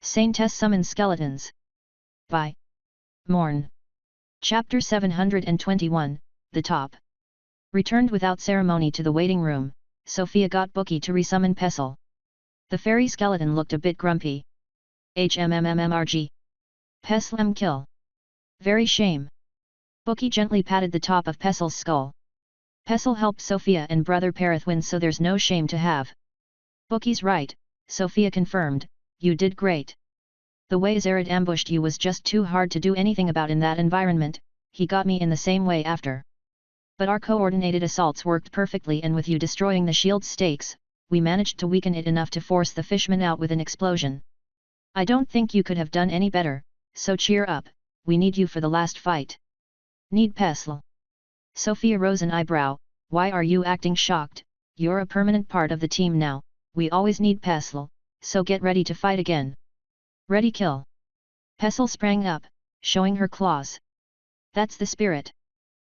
Saintess summons skeletons. By Morn. Chapter 721, The Top. Returned without ceremony to the waiting room, Sofia got Bookie to resummon Pestle. The fairy skeleton looked a bit grumpy. HMMMMRG. Peslem kill. Very shame. Bookie gently patted the top of Pestle's skull. Pestle helped Sofia and brother Perith win, so there's no shame to have. Bookie's right, Sofia confirmed, you did great. The way Zared ambushed you was just too hard to do anything about in that environment, he got me in the same way after. But our coordinated assaults worked perfectly, and with you destroying the shield's stakes, we managed to weaken it enough to force the fishmen out with an explosion. I don't think you could have done any better, so cheer up, we need you for the last fight. Need Pestle? Sofia rose an eyebrow. Why are you acting shocked? You're a permanent part of the team now, we always need Pestle, so get ready to fight again. Ready kill. Pestle sprang up, showing her claws. That's the spirit.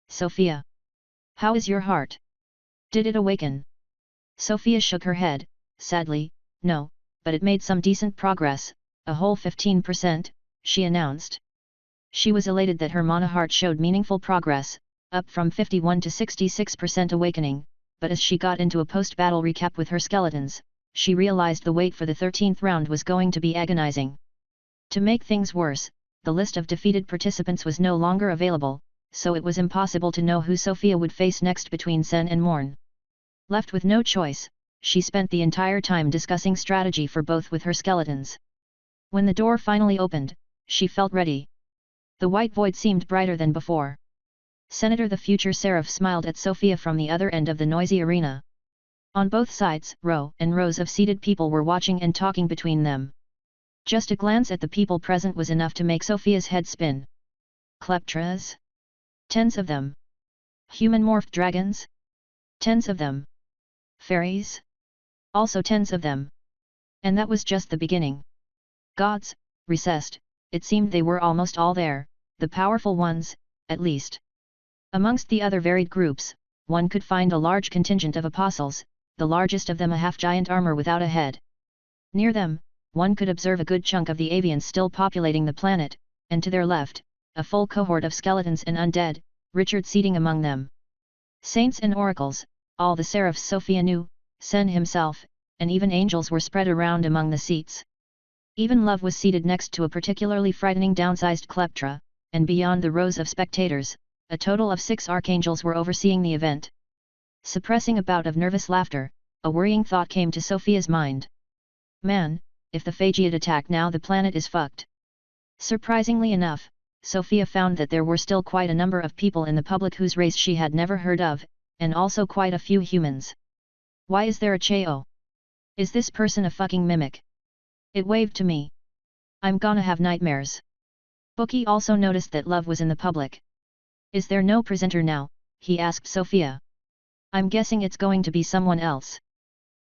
Sofia. How is your heart? Did it awaken? Sofia shook her head, sadly, no, but it made some decent progress, a whole 15%, she announced. She was elated that her mana heart showed meaningful progress, up from 51 to 66% awakening, but as she got into a post-battle recap with her skeletons, she realized the wait for the 13th round was going to be agonizing. To make things worse, the list of defeated participants was no longer available, so it was impossible to know who Sofia would face next between Sen and Morn. Left with no choice, she spent the entire time discussing strategy for both with her skeletons. When the door finally opened, she felt ready. The white void seemed brighter than before. Senator the future Seraph smiled at Sofia from the other end of the noisy arena. On both sides, row and rows of seated people were watching and talking between them. Just a glance at the people present was enough to make Sofia's head spin. Kleptras? Tens of them. Human-morphed dragons? Tens of them. Fairies? Also tens of them. And that was just the beginning. Gods, recessed, it seemed they were almost all there, the powerful ones, at least. Amongst the other varied groups, one could find a large contingent of apostles, the largest of them a half-giant armor without a head. Near them, one could observe a good chunk of the avians still populating the planet, and to their left, a full cohort of skeletons and undead, Richard seating among them. Saints and oracles, all the seraphs Sofia knew, Sen himself, and even angels were spread around among the seats. Even Love was seated next to a particularly frightening downsized kleptra, and beyond the rows of spectators, a total of 6 archangels were overseeing the event. Suppressing a bout of nervous laughter, a worrying thought came to Sofia's mind. Man, if the Phagiad attack now, the planet is fucked. Surprisingly enough, Sofia found that there were still quite a number of people in the public whose race she had never heard of, and also quite a few humans. Why is there a Chao? Is this person a fucking mimic? It waved to me. I'm gonna have nightmares. Bookie also noticed that Love was in the public. Is there no presenter now? He asked Sofia. I'm guessing it's going to be someone else.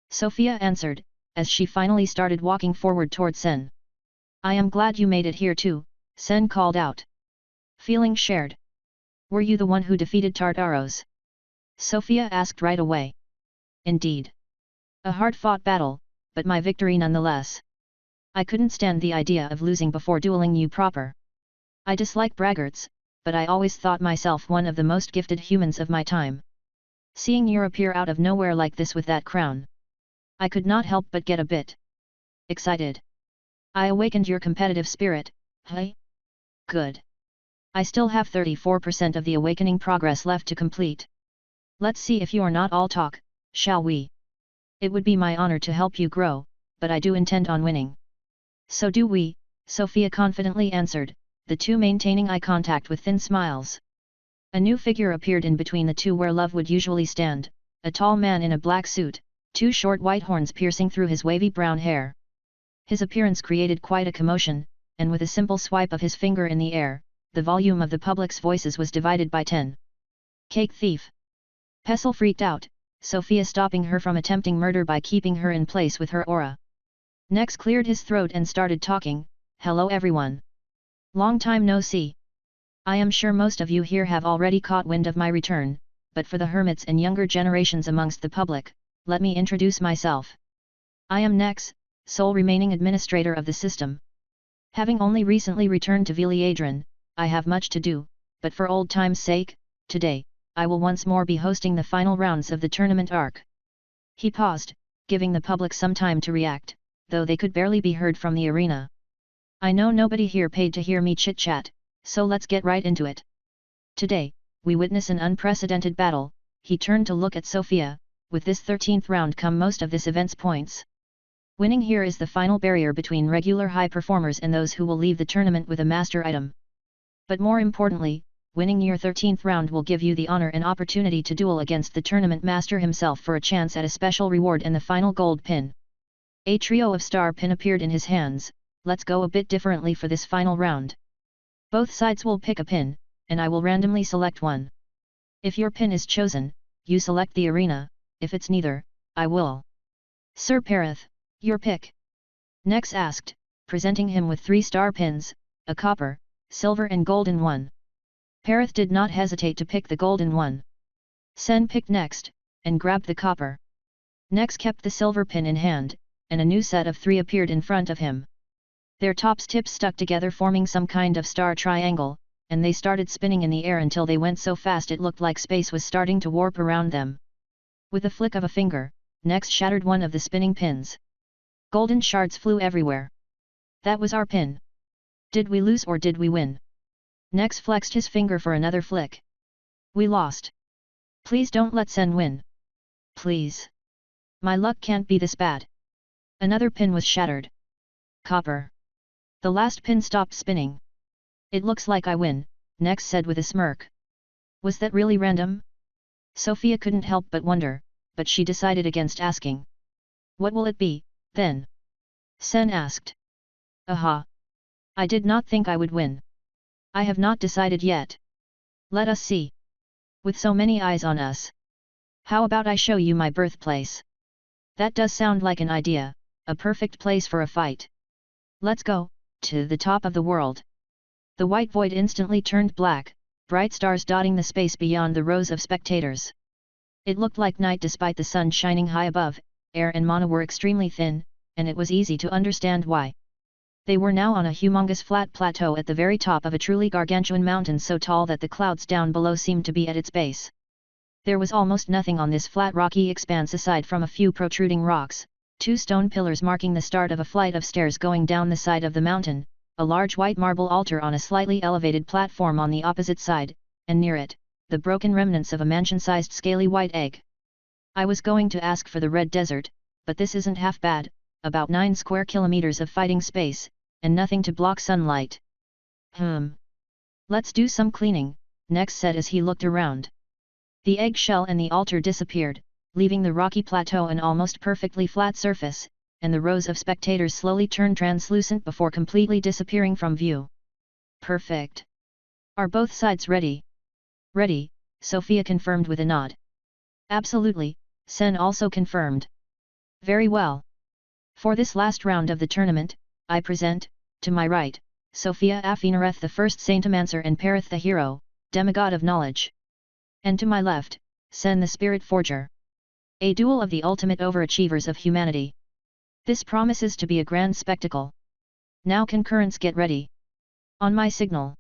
Sofia answered, as she finally started walking forward toward Sen. I am glad you made it here too, Sen called out. Feeling shared. Were you the one who defeated Tartaros? Sofia asked right away. Indeed. A hard-fought battle, but my victory nonetheless. I couldn't stand the idea of losing before dueling you proper. I dislike braggarts, but I always thought myself one of the most gifted humans of my time. Seeing you appear out of nowhere like this with that crown, I could not help but get a bit excited. I awakened your competitive spirit, hey? Good. I still have 34% of the awakening progress left to complete. Let's see if you are not all talk, shall we? It would be my honor to help you grow, but I do intend on winning. So do we, Sofia confidently answered, the two maintaining eye contact with thin smiles. A new figure appeared in between the two where Love would usually stand, a tall man in a black suit, 2 short white horns piercing through his wavy brown hair. His appearance created quite a commotion, and with a simple swipe of his finger in the air, the volume of the public's voices was divided by 10. Cake thief! Pestle freaked out, Sofia stopping her from attempting murder by keeping her in place with her aura. Nex cleared his throat and started talking, hello everyone. Long time no see. I am sure most of you here have already caught wind of my return, but for the hermits and younger generations amongst the public, let me introduce myself. I am Nex, sole remaining administrator of the system, Having only recently returned to Viliadran, I have much to do, but for old time's sake, today, I will once more be hosting the final rounds of the tournament arc. He paused, giving the public some time to react, though they could barely be heard from the arena. I know nobody here paid to hear me chit-chat, so let's get right into it. Today, we witness an unprecedented battle. He turned to look at Sofia. With this 13th round come most of this event's points. Winning here is the final barrier between regular high performers and those who will leave the tournament with a master item. But more importantly, winning your 13th round will give you the honor and opportunity to duel against the tournament master himself for a chance at a special reward and the final gold pin. A trio of star pin appeared in his hands. Let's go a bit differently for this final round. Both sides will pick a pin, and I will randomly select one. If your pin is chosen, you select the arena. If it's neither, I will. Sir Parith, your pick. Nex asked, presenting him with 3 star pins, a copper, silver and golden one. Parith did not hesitate to pick the golden one. Sen picked next, and grabbed the copper. Nex kept the silver pin in hand, and a new set of 3 appeared in front of him. Their tops tips stuck together forming some kind of star triangle, and they started spinning in the air until they went so fast it looked like space was starting to warp around them. With a flick of a finger, Nex shattered one of the spinning pins. Golden shards flew everywhere. That was our pin. Did we lose or did we win? Nex flexed his finger for another flick. We lost. Please don't let Sen win. Please. My luck can't be this bad. Another pin was shattered. Copper. The last pin stopped spinning. It looks like I win, Nex said with a smirk. Was that really random? Sofia couldn't help but wonder, but she decided against asking. What will it be, then? Sen asked. Aha! I did not think I would win. I have not decided yet. Let us see. With so many eyes on us. How about I show you my birthplace? That does sound like an idea, a perfect place for a fight. Let's go, to the top of the world. The white void instantly turned black, bright stars dotting the space beyond the rows of spectators. It looked like night despite the sun shining high above. Air and mana were extremely thin, and it was easy to understand why. They were now on a humongous flat plateau at the very top of a truly gargantuan mountain so tall that the clouds down below seemed to be at its base. There was almost nothing on this flat rocky expanse aside from a few protruding rocks, 2 stone pillars marking the start of a flight of stairs going down the side of the mountain, a large white marble altar on a slightly elevated platform on the opposite side, and near it, the broken remnants of a mansion-sized scaly white egg. I was going to ask for the red desert, but this isn't half bad, about 9 square kilometers of fighting space, and nothing to block sunlight. Let's do some cleaning, Nex said as he looked around. The eggshell and the altar disappeared, leaving the rocky plateau an almost perfectly flat surface, and the rows of spectators slowly turned translucent before completely disappearing from view. Perfect. Are both sides ready? Ready, Sofia confirmed with a nod. Absolutely, Sen also confirmed. Very well. For this last round of the tournament, I present, to my right, Sofia Afinareth the first Saintmancer and Parith the hero, demigod of knowledge. And to my left, Sen the spirit forger. A duel of the ultimate overachievers of humanity. This promises to be a grand spectacle. Now concurrents get ready. On my signal.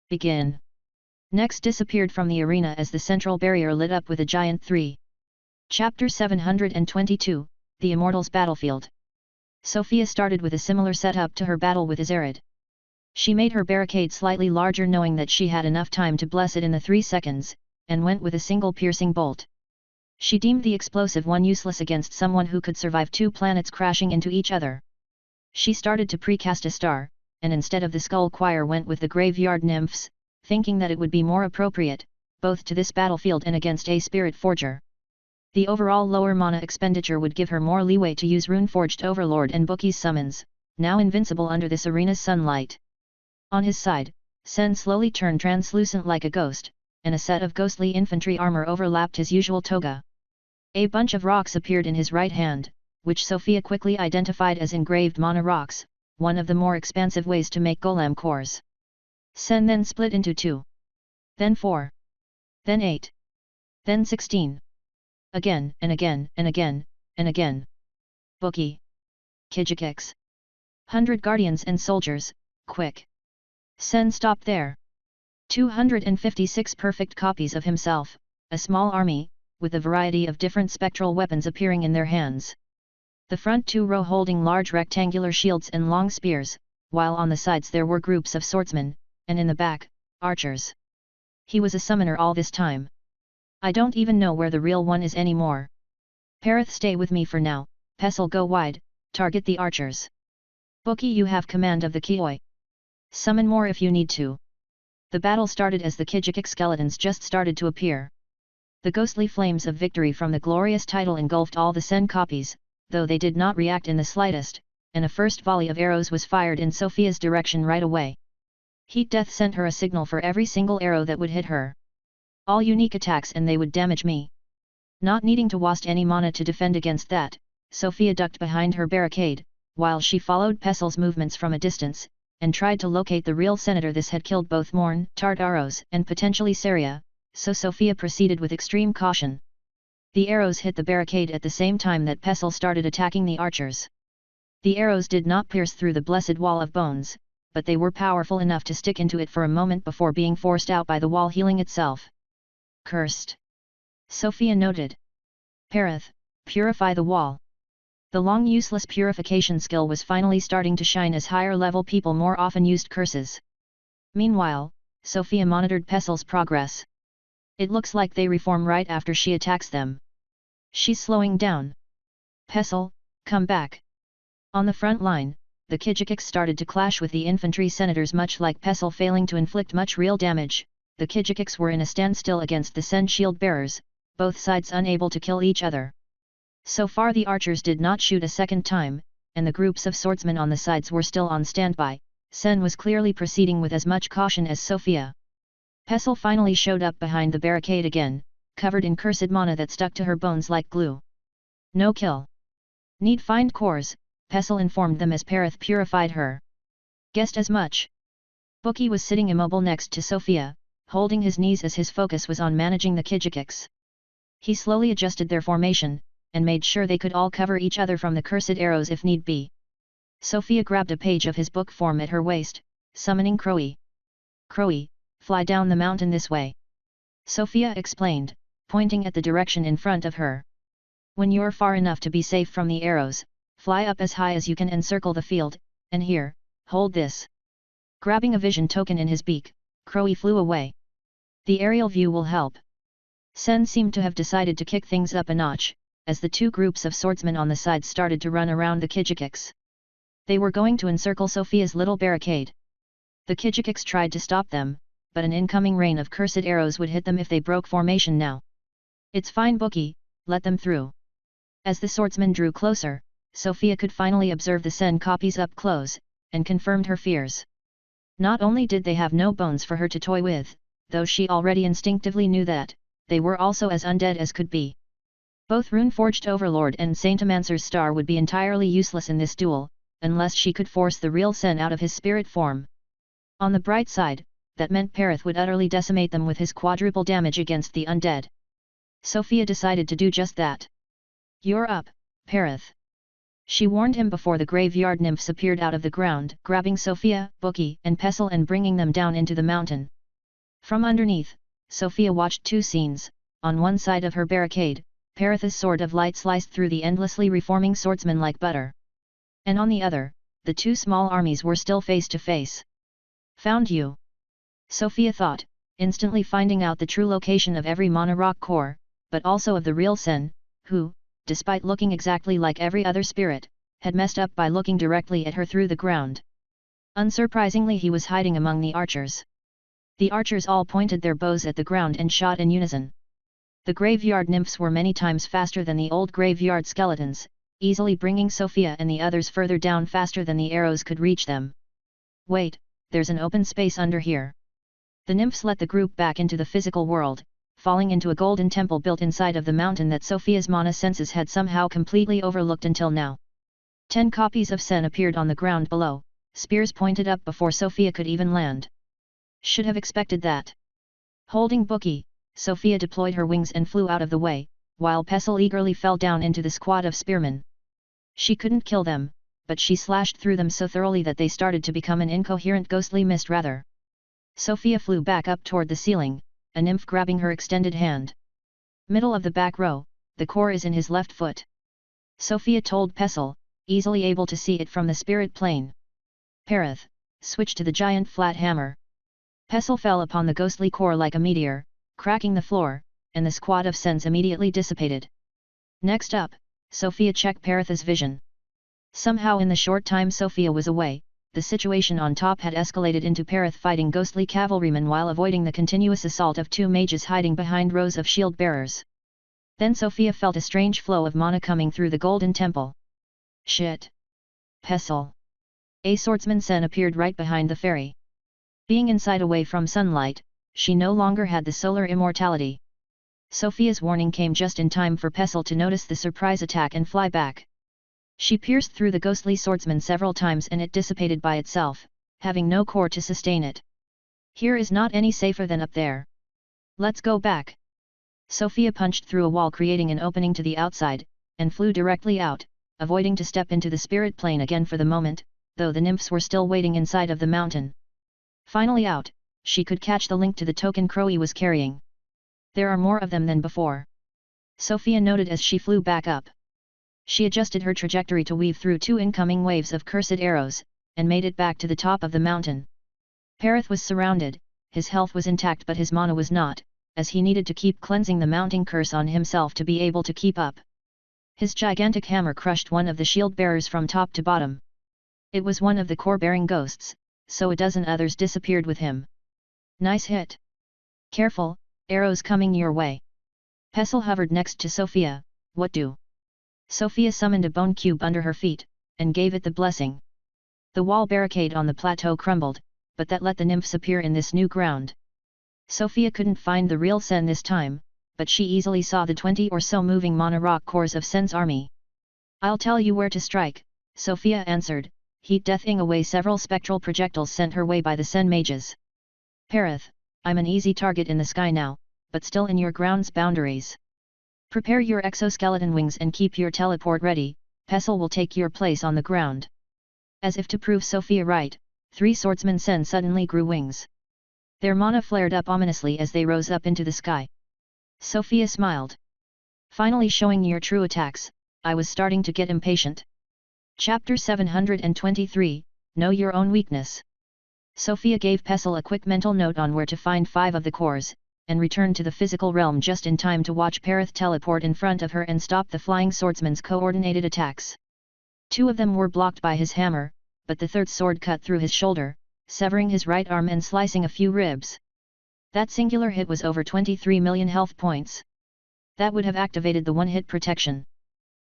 Begin. Nex disappeared from the arena as the central barrier lit up with a giant 3. Chapter 722, The Immortals Battlefield. Sofia started with a similar setup to her battle with Azarid. She made her barricade slightly larger knowing that she had enough time to bless it in the 3 seconds, and went with a single piercing bolt. She deemed the explosive one useless against someone who could survive 2 planets crashing into each other. She started to precast a star, and instead of the skull choir went with the graveyard nymphs, thinking that it would be more appropriate, both to this battlefield and against a spirit forger. The overall lower mana expenditure would give her more leeway to use Runeforged Overlord and Bookie's summons, now invincible under this arena's sunlight. On his side, Sen slowly turned translucent like a ghost, and a set of ghostly infantry armor overlapped his usual toga. A bunch of rocks appeared in his right hand, which Sofia quickly identified as engraved mana rocks, one of the more expansive ways to make golem cores. Sen then split into 2. Then 4. Then 8. Then 16. Again and again and again, and again. Bookie. Kijikix. 100 guardians and soldiers, quick! Sen stopped there. 256 perfect copies of himself, a small army, with a variety of different spectral weapons appearing in their hands. The front two row holding large rectangular shields and long spears, while on the sides there were groups of swordsmen, and in the back, archers. He was a summoner all this time. I don't even know where the real one is anymore. Perith, stay with me for now. Pestle, go wide, target the archers. Bookie, you have command of the Kioi. Summon more if you need to. The battle started as the Kijikik skeletons just started to appear. The ghostly flames of victory from the glorious title engulfed all the Sen copies, though they did not react in the slightest, and a first volley of arrows was fired in Sofia's direction right away. Heat Death sent her a signal for every single arrow that would hit her. All unique attacks and they would damage me. Not needing to waste any mana to defend against that, Sofia ducked behind her barricade, while she followed Pestle's movements from a distance, and tried to locate the real senator. This had killed both Morn, Tartaros, and potentially Saria, so Sofia proceeded with extreme caution. The arrows hit the barricade at the same time that Pestle started attacking the archers. The arrows did not pierce through the blessed wall of bones, but they were powerful enough to stick into it for a moment before being forced out by the wall healing itself. Cursed! Sofia noted. Perith, purify the wall. The long useless purification skill was finally starting to shine as higher level people more often used curses. Meanwhile, Sofia monitored Pestle's progress. It looks like they reform right after she attacks them. She's slowing down. Pestle, come back. On the front line, the Kijikiks started to clash with the infantry senators, much like Pestle failing to inflict much real damage. The Kijikiks were in a standstill against the Sen shield bearers, both sides unable to kill each other. So far the archers did not shoot a second time, and the groups of swordsmen on the sides were still on standby. Sen was clearly proceeding with as much caution as Sofia. Pestle finally showed up behind the barricade again, covered in cursed mana that stuck to her bones like glue. No kill. Need find cores, Pestle informed them as Perith purified her. Guessed as much. Bookie was sitting immobile next to Sofia, holding his knees as his focus was on managing the Kijikiks. He slowly adjusted their formation, and made sure they could all cover each other from the cursed arrows if need be. Sofia grabbed a page of his book form at her waist, summoning Crowy. Crowy, fly down the mountain this way. Sofia explained, pointing at the direction in front of her. When you're far enough to be safe from the arrows, fly up as high as you can and circle the field, and here, hold this. Grabbing a vision token in his beak, Crowy flew away. The aerial view will help. Sen seemed to have decided to kick things up a notch, as the two groups of swordsmen on the sides started to run around the Kijikiks. They were going to encircle Sofia's little barricade. The Kijikiks tried to stop them, but an incoming rain of cursed arrows would hit them if they broke formation now. It's fine, Bookie, let them through. As the swordsmen drew closer, Sofia could finally observe the Sen copies up close, and confirmed her fears. Not only did they have no bones for her to toy with, though she already instinctively knew that, they were also as undead as could be. Both Rune-Forged Overlord and Saintesmancer's star would be entirely useless in this duel, unless she could force the real Sen out of his spirit form. On the bright side, that meant Perith would utterly decimate them with his quadruple damage against the undead. Sofia decided to do just that. You're up, Perith. She warned him before the graveyard nymphs appeared out of the ground, grabbing Sofia, Bookie, and Pestle and bringing them down into the mountain. From underneath, Sofia watched two scenes. On one side of her barricade, Perith's sword of light sliced through the endlessly reforming swordsmen like butter. And on the other, the two small armies were still face to face. Found you. Sofia thought, instantly finding out the true location of every Mana Rock core, but also of the real Sen, who, despite looking exactly like every other spirit, had messed up by looking directly at her through the ground. Unsurprisingly, he was hiding among the archers. The archers all pointed their bows at the ground and shot in unison. The graveyard nymphs were many times faster than the old graveyard skeletons, easily bringing Sofia and the others further down faster than the arrows could reach them. Wait, there's an open space under here. The nymphs let the group back into the physical world, falling into a golden temple built inside of the mountain that Sofia's mana senses had somehow completely overlooked until now. 10 copies of Sen appeared on the ground below, spears pointed up before Sofia could even land. Should have expected that. Holding Bookie, Sofia deployed her wings and flew out of the way, while Pestle eagerly fell down into the squad of spearmen. She couldn't kill them, but she slashed through them so thoroughly that they started to become an incoherent ghostly mist rather. Sofia flew back up toward the ceiling, a nymph grabbing her extended hand. Middle of the back row, the core is in his left foot. Sofia told Pestle, easily able to see it from the spirit plane. Perith, switch to the giant flat hammer. Pestle fell upon the ghostly core like a meteor, cracking the floor, and the squad of Sens immediately dissipated. Next up, Sofia checked Perith's vision. Somehow in the short time Sofia was away, the situation on top had escalated into Perith fighting ghostly cavalrymen while avoiding the continuous assault of two mages hiding behind rows of shield bearers. Then Sofia felt a strange flow of mana coming through the golden temple. Shit! Pestle! A swordsman Sen appeared right behind the fairy. Being inside away from sunlight, she no longer had the solar immortality. Sofia's warning came just in time for Pestle to notice the surprise attack and fly back. She pierced through the ghostly swordsman several times and it dissipated by itself, having no core to sustain it. Here is not any safer than up there. Let's go back. Sofia punched through a wall creating an opening to the outside, and flew directly out, avoiding to step into the spirit plane again for the moment, though the nymphs were still waiting inside of the mountain. Finally out, she could catch the link to the token Crowy was carrying. There are more of them than before. Sofia noted as she flew back up. She adjusted her trajectory to weave through two incoming waves of cursed arrows, and made it back to the top of the mountain. Perith was surrounded, his health was intact but his mana was not, as he needed to keep cleansing the mounting curse on himself to be able to keep up. His gigantic hammer crushed one of the shield bearers from top to bottom. It was one of the core-bearing ghosts, so a dozen others disappeared with him. Nice hit. Careful, arrows coming your way. Pestle hovered next to Sofia. What do? Sofia summoned a bone cube under her feet, and gave it the blessing. The wall barricade on the plateau crumbled, but that let the nymphs appear in this new ground. Sofia couldn't find the real Sen this time, but she easily saw the 20 or so moving mana rock cores of Sen's army. I'll tell you where to strike, Sofia answered, heat deathing away several spectral projectiles sent her way by the Sen mages. Perith, I'm an easy target in the sky now, but still in your ground's boundaries. Prepare your exoskeleton wings and keep your teleport ready, Pestle will take your place on the ground. As if to prove Sofia right, 3 swordsmen Sen suddenly grew wings. Their mana flared up ominously as they rose up into the sky. Sofia smiled. Finally showing your true attacks, I was starting to get impatient. Chapter 723, Know Your Own Weakness. Sofia gave Pestle a quick mental note on where to find 5 of the cores, and returned to the physical realm just in time to watch Perith teleport in front of her and stop the flying swordsman's coordinated attacks. 2 of them were blocked by his hammer, but the third sword cut through his shoulder, severing his right arm and slicing a few ribs. That singular hit was over 23 million health points. That would have activated the one-hit protection.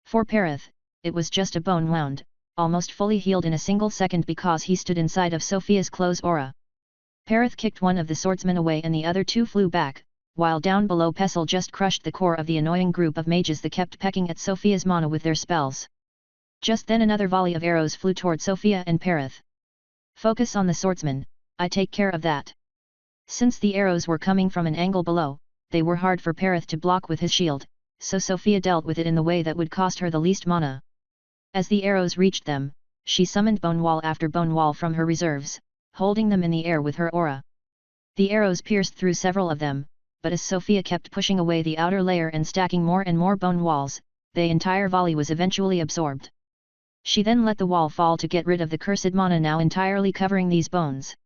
For Perith, it was just a bone wound, almost fully healed in a single second because he stood inside of Sofia's close aura. Perith kicked one of the swordsmen away and the other 2 flew back, while down below Pestle just crushed the core of the annoying group of mages that kept pecking at Sofia's mana with their spells. Just then another volley of arrows flew toward Sofia and Perith. Focus on the swordsman, I take care of that. Since the arrows were coming from an angle below, they were hard for Perith to block with his shield, so Sofia dealt with it in the way that would cost her the least mana. As the arrows reached them, she summoned bone wall after bone wall from her reserves, holding them in the air with her aura. The arrows pierced through several of them, but as Sofia kept pushing away the outer layer and stacking more and more bone walls, the entire volley was eventually absorbed. She then let the wall fall to get rid of the cursed mana now entirely covering these bones.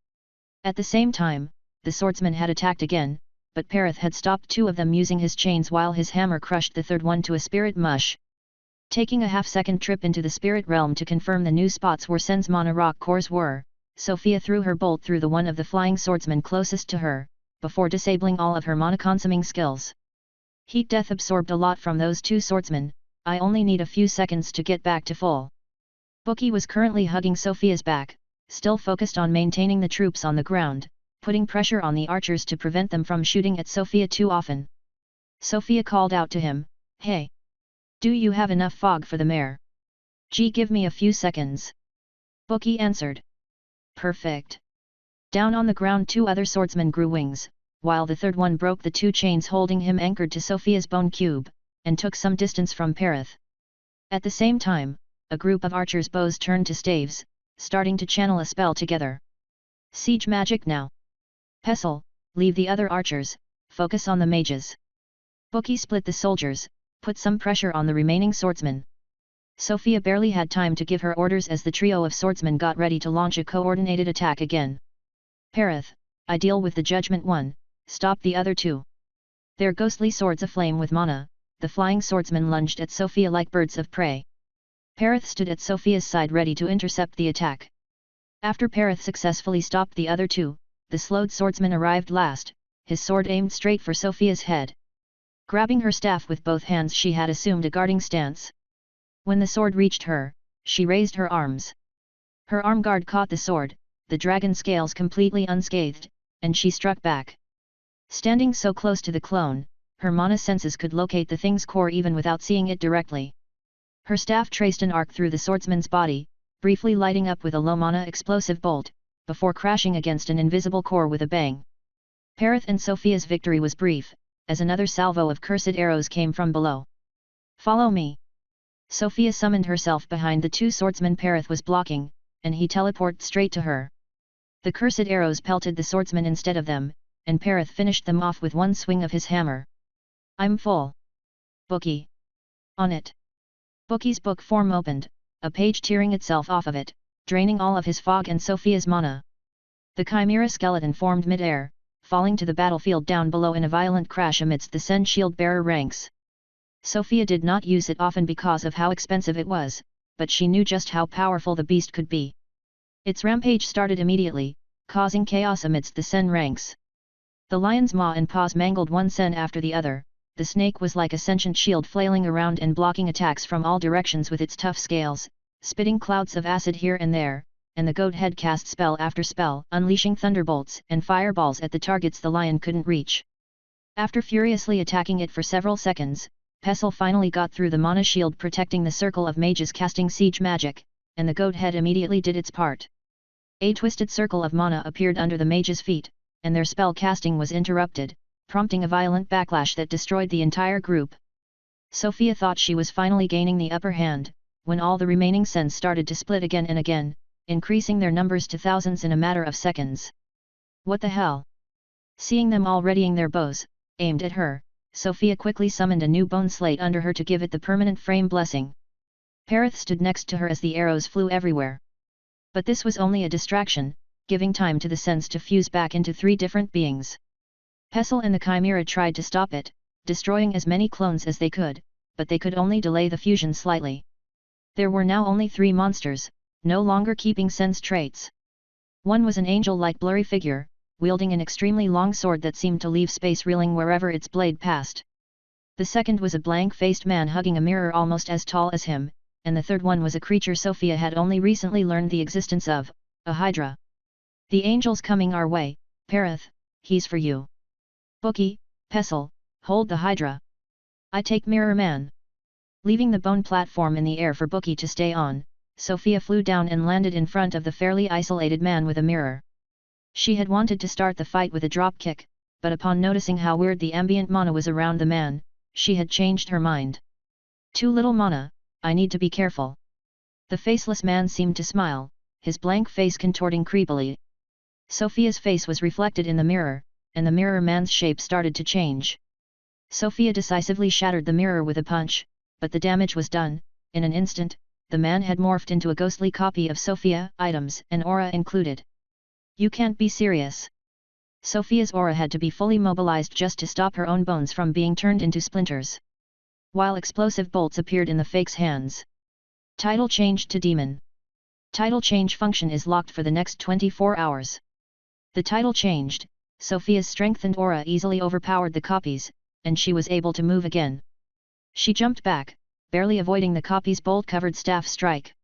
At the same time, the swordsman had attacked again, but Perith had stopped 2 of them using his chains while his hammer crushed the third one to a spirit mush. Taking a half-second trip into the spirit realm to confirm the new spots where Sen's mana rock cores were, Sofia threw her bolt through the one of the flying swordsmen closest to her, before disabling all of her mana-consuming skills. Heat death absorbed a lot from those 2 swordsmen, I only need a few seconds to get back to full. Bookie was currently hugging Sofia's back, still focused on maintaining the troops on the ground, putting pressure on the archers to prevent them from shooting at Sofia too often. Sofia called out to him, Hey! Do you have enough fog for the mare? Give me a few seconds. Bookie answered. Perfect. Down on the ground 2 other swordsmen grew wings, while the third one broke the 2 chains holding him anchored to Sofia's bone cube, and took some distance from Perith. At the same time, a group of archers' bows turned to staves, starting to channel a spell together. Siege magic now. Pestle, leave the other archers, focus on the mages. Bookie split the soldiers, put some pressure on the remaining swordsmen. Sofia barely had time to give her orders as the trio of swordsmen got ready to launch a coordinated attack again. Perith, I deal with the judgment one, stop the other two. Their ghostly swords aflame with mana, the flying swordsmen lunged at Sofia like birds of prey. Perith stood at Sofia's side ready to intercept the attack. After Perith successfully stopped the other two, the slowed swordsman arrived last, his sword aimed straight for Sofia's head. Grabbing her staff with both hands, she had assumed a guarding stance. When the sword reached her, she raised her arms. Her arm guard caught the sword, the dragon scales completely unscathed, and she struck back. Standing so close to the clone, her mana senses could locate the thing's core even without seeing it directly. Her staff traced an arc through the swordsman's body, briefly lighting up with a low mana explosive bolt, before crashing against an invisible core with a bang. Perith and Sofia's victory was brief, as another salvo of cursed arrows came from below. Follow me. Sofia summoned herself behind the two swordsmen Perith was blocking, and he teleported straight to her. The cursed arrows pelted the swordsman instead of them, and Perith finished them off with one swing of his hammer. I'm full. Bookie. On it. Bookie's book form opened, a page tearing itself off of it, draining all of his fog and Sofia's mana. The chimera skeleton formed mid-air, falling to the battlefield down below in a violent crash amidst the Sen shield-bearer ranks. Sofia did not use it often because of how expensive it was, but she knew just how powerful the beast could be. Its rampage started immediately, causing chaos amidst the Sen ranks. The lion's maw and paws mangled one Sen after the other, the snake was like a sentient shield flailing around and blocking attacks from all directions with its tough scales, spitting clouds of acid here and there, and the goat head cast spell after spell, unleashing thunderbolts and fireballs at the targets the lion couldn't reach. After furiously attacking it for several seconds, Pestle finally got through the mana shield protecting the circle of mages casting siege magic, and the goat head immediately did its part. A twisted circle of mana appeared under the mages' feet, and their spell casting was interrupted, prompting a violent backlash that destroyed the entire group. Sofia thought she was finally gaining the upper hand, when all the remaining Sens started to split again and again, increasing their numbers to thousands in a matter of seconds. What the hell? Seeing them all readying their bows, aimed at her, Sofia quickly summoned a new bone slate under her to give it the permanent frame blessing. Perith stood next to her as the arrows flew everywhere. But this was only a distraction, giving time to the Sens to fuse back into three different beings. Pestle and the Chimera tried to stop it, destroying as many clones as they could, but they could only delay the fusion slightly. There were now only three monsters, no longer keeping Sen's traits. One was an angel-like blurry figure, wielding an extremely long sword that seemed to leave space reeling wherever its blade passed. The second was a blank-faced man hugging a mirror almost as tall as him, and the third one was a creature Sofia had only recently learned the existence of, a hydra. The angel's coming our way, Perith, he's for you. Bookie, Pestle, hold the hydra. I take Mirror Man. Leaving the bone platform in the air for Bookie to stay on, Sofia flew down and landed in front of the fairly isolated man with a mirror. She had wanted to start the fight with a drop kick, but upon noticing how weird the ambient mana was around the man, she had changed her mind. Too little mana, I need to be careful. The faceless man seemed to smile, his blank face contorting creepily. Sofia's face was reflected in the mirror, and the mirror man's shape started to change. Sofia decisively shattered the mirror with a punch, but the damage was done. In an instant, the man had morphed into a ghostly copy of Sofia, items and aura included. You can't be serious. Sofia's aura had to be fully mobilized just to stop her own bones from being turned into splinters. While explosive bolts appeared in the fake's hands. Title changed to demon. Title change function is locked for the next 24 hours. The title changed, Sofia's strength and aura easily overpowered the copies, and she was able to move again. She jumped back, barely avoiding the copy's bolt-covered staff strike.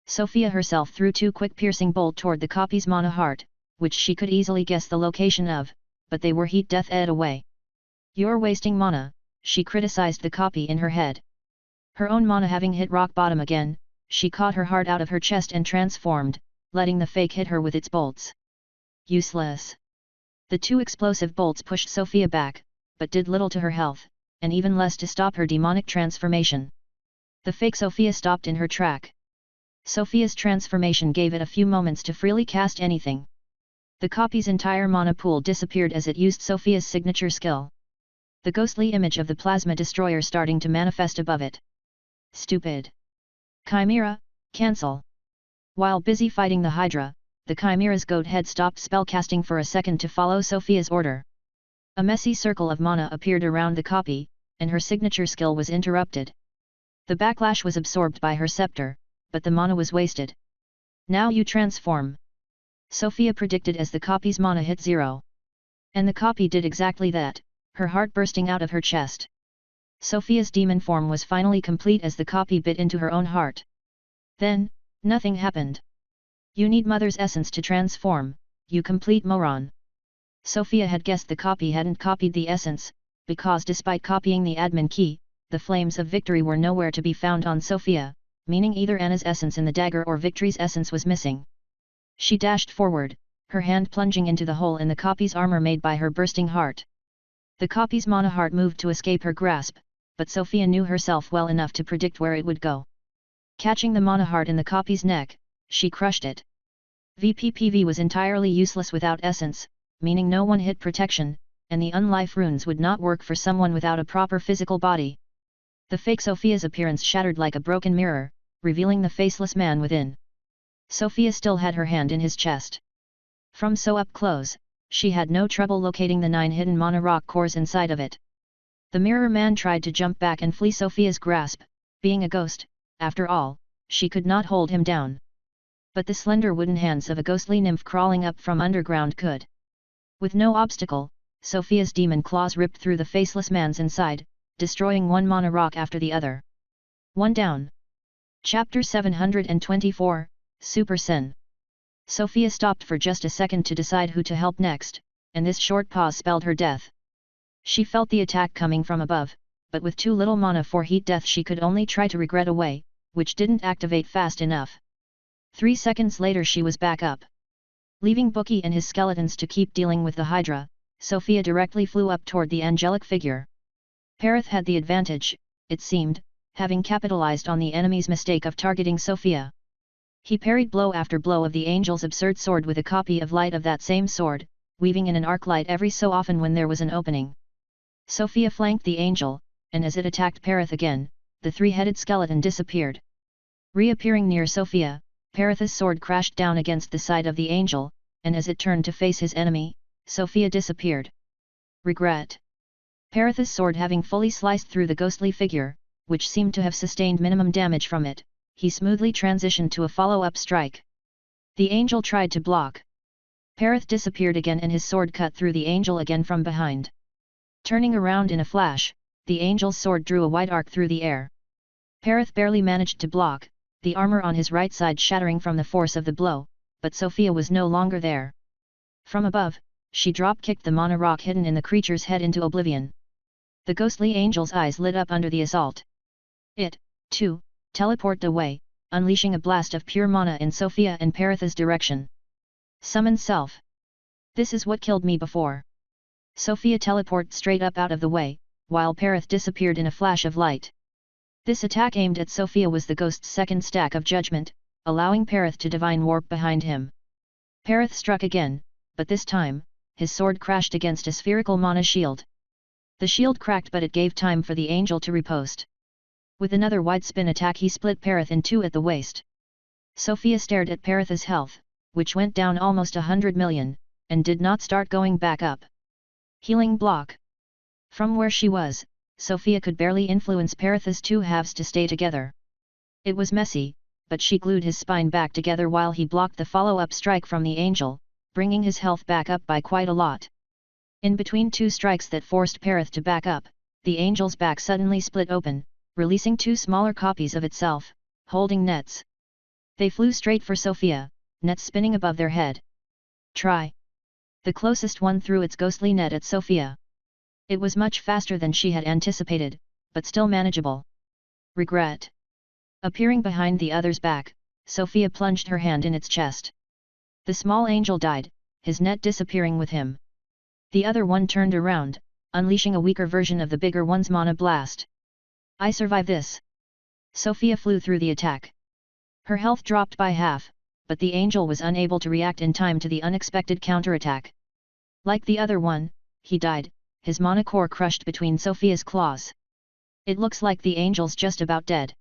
Sofia herself threw two quick piercing bolts toward the copy's mana heart, which she could easily guess the location of, but they were heat death ed away. You're wasting mana, she criticized the copy in her head. Her own mana having hit rock bottom again, she caught her heart out of her chest and transformed, letting the fake hit her with its bolts. Useless. The two explosive bolts pushed Sofia back, but did little to her health, and even less to stop her demonic transformation. The fake Sofia stopped in her track, Sofia's transformation gave it a few moments to freely cast anything. The copy's entire mana pool disappeared as it used Sofia's signature skill. The ghostly image of the plasma destroyer starting to manifest above it. Stupid. Chimera, cancel. While busy fighting the Hydra, the Chimera's goat head stopped spellcasting for a second to follow Sofia's order. A messy circle of mana appeared around the copy, and her signature skill was interrupted. The backlash was absorbed by her scepter, but the mana was wasted. Now you transform. Sofia predicted as the copy's mana hit 0. And the copy did exactly that, her heart bursting out of her chest. Sofia's demon form was finally complete as the copy bit into her own heart. Then, nothing happened. You need Mother's essence to transform, you complete moron. Sofia had guessed the copy hadn't copied the essence, because despite copying the admin key, the flames of victory were nowhere to be found on Sofia, meaning either Anna's essence in the dagger or Victory's essence was missing. She dashed forward, her hand plunging into the hole in the copy's armor made by her bursting heart. The copy's mana heart moved to escape her grasp, but Sofia knew herself well enough to predict where it would go. Catching the mana heart in the copy's neck, she crushed it. VPPV was entirely useless without essence, meaning no one-hit protection, and the unlife runes would not work for someone without a proper physical body. The fake Sofia's appearance shattered like a broken mirror, revealing the faceless man within. Sofia still had her hand in his chest. From so up close, she had no trouble locating the 9 hidden mana rock cores inside of it. The mirror man tried to jump back and flee Sofia's grasp, being a ghost, after all, she could not hold him down. But the slender wooden hands of a ghostly nymph crawling up from underground could. With no obstacle, Sofia's demon claws ripped through the faceless man's inside, destroying one mana rock after the other. One down. Chapter 724, Super Sin. Sofia stopped for just a second to decide who to help next, and this short pause spelled her death. She felt the attack coming from above, but with too little mana for heat death she could only try to regret away, which didn't activate fast enough. 3 seconds later she was back up. Leaving Bookie and his skeletons to keep dealing with the Hydra, Sofia directly flew up toward the angelic figure. Perith had the advantage, it seemed, having capitalized on the enemy's mistake of targeting Sofia. He parried blow after blow of the angel's absurd sword with a copy of light of that same sword, weaving in an arc light every so often when there was an opening. Sofia flanked the angel, and as it attacked Perith again, the 3-headed skeleton disappeared. Reappearing near Sofia, Perith's sword crashed down against the side of the angel, and as it turned to face his enemy, Sofia disappeared. Regret. Perith's sword having fully sliced through the ghostly figure, which seemed to have sustained minimum damage from it, he smoothly transitioned to a follow-up strike. The angel tried to block. Perith disappeared again and his sword cut through the angel again from behind. Turning around in a flash, the angel's sword drew a wide arc through the air. Perith barely managed to block, the armor on his right side shattering from the force of the blow, but Sofia was no longer there. From above, she drop-kicked the mana rock hidden in the creature's head into oblivion. The ghostly angel's eyes lit up under the assault. It, too, teleported away, unleashing a blast of pure mana in Sofia and Perith's direction. Summon self. This is what killed me before. Sofia teleported straight up out of the way, while Perith disappeared in a flash of light. This attack aimed at Sofia was the ghost's second stack of judgment, allowing Perith to divine warp behind him. Perith struck again, but this time, his sword crashed against a spherical mana shield. The shield cracked but it gave time for the angel to riposte. With another wide spin attack he split Perith in two at the waist. Sofia stared at Perith's health, which went down almost 100 million, and did not start going back up. Healing block. From where she was, Sofia could barely influence Perith's two halves to stay together. It was messy, but she glued his spine back together while he blocked the follow-up strike from the angel, bringing his health back up by quite a lot. In between two strikes that forced Perith to back up, the angel's back suddenly split open, releasing two smaller copies of itself, holding nets. They flew straight for Sofia, nets spinning above their head. Try. The closest one threw its ghostly net at Sofia. It was much faster than she had anticipated, but still manageable. Regret. Appearing behind the other's back, Sofia plunged her hand in its chest. The small angel died, his net disappearing with him. The other one turned around, unleashing a weaker version of the bigger one's mana blast. I survive this. Sofia flew through the attack. Her health dropped by half, but the angel was unable to react in time to the unexpected counterattack. Like the other one, he died, his mana core crushed between Sofia's claws. It looks like the angel's just about dead.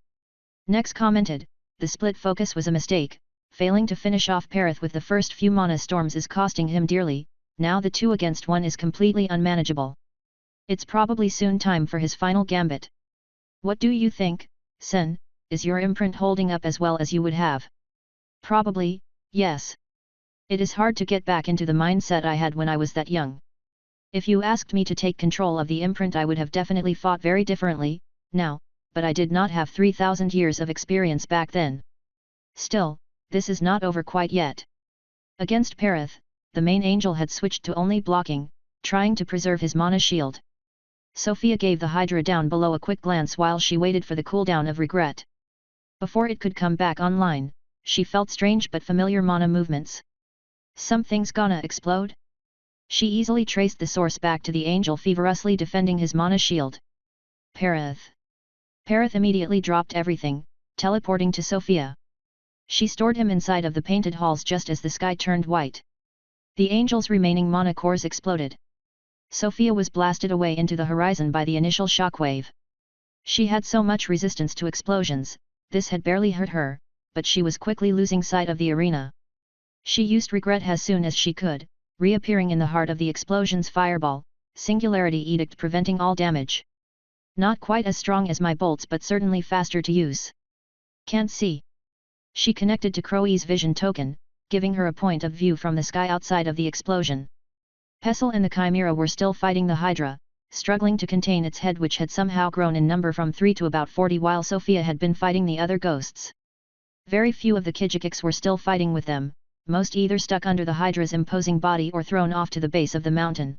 Nex commented, the split focus was a mistake, failing to finish off Perith with the first few mana storms is costing him dearly, now the 2 against 1 is completely unmanageable. It's probably soon time for his final gambit. What do you think, Sen, is your imprint holding up as well as you would have? Probably, yes. It is hard to get back into the mindset I had when I was that young. If you asked me to take control of the imprint I would have definitely fought very differently, now, but I did not have 3,000 years of experience back then. Still, this is not over quite yet. Against Perith, the main angel had switched to only blocking, trying to preserve his mana shield. Sofia gave the Hydra down below a quick glance while she waited for the cooldown of regret. Before it could come back online, she felt strange but familiar mana movements. Something's gonna explode? She easily traced the source back to the angel feverishly defending his mana shield. Perith. Perith immediately dropped everything, teleporting to Sofia. She stored him inside of the painted halls just as the sky turned white. The angel's remaining mana cores exploded. Sofia was blasted away into the horizon by the initial shockwave. She had so much resistance to explosions, this had barely hurt her, but she was quickly losing sight of the arena. She used regret as soon as she could, reappearing in the heart of the explosion's fireball, Singularity Edict preventing all damage. Not quite as strong as my bolts but certainly faster to use. Can't see. She connected to Crowie's vision token, giving her a point of view from the sky outside of the explosion. Pestle and the Chimera were still fighting the Hydra, struggling to contain its head which had somehow grown in number from 3 to about 40 while Sofia had been fighting the other ghosts. Very few of the Kijikiks were still fighting with them, most either stuck under the Hydra's imposing body or thrown off to the base of the mountain.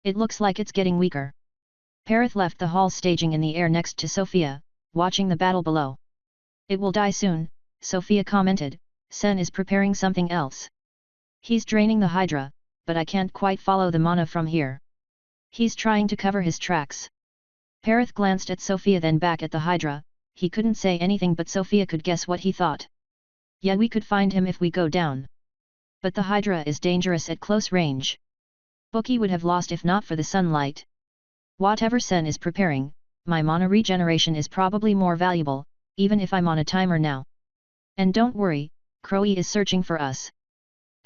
It looks like it's getting weaker. Perith left the hall staging in the air next to Sofia, watching the battle below. It will die soon, Sofia commented, Sen is preparing something else. He's draining the Hydra, but I can't quite follow the mana from here. He's trying to cover his tracks. Perith glanced at Sofia then back at the Hydra, he couldn't say anything but Sofia could guess what he thought. Yeah, we could find him if we go down. But the Hydra is dangerous at close range. Bookie would have lost if not for the sunlight. Whatever Sen is preparing, my mana regeneration is probably more valuable, even if I'm on a timer now. And don't worry, Crowie is searching for us.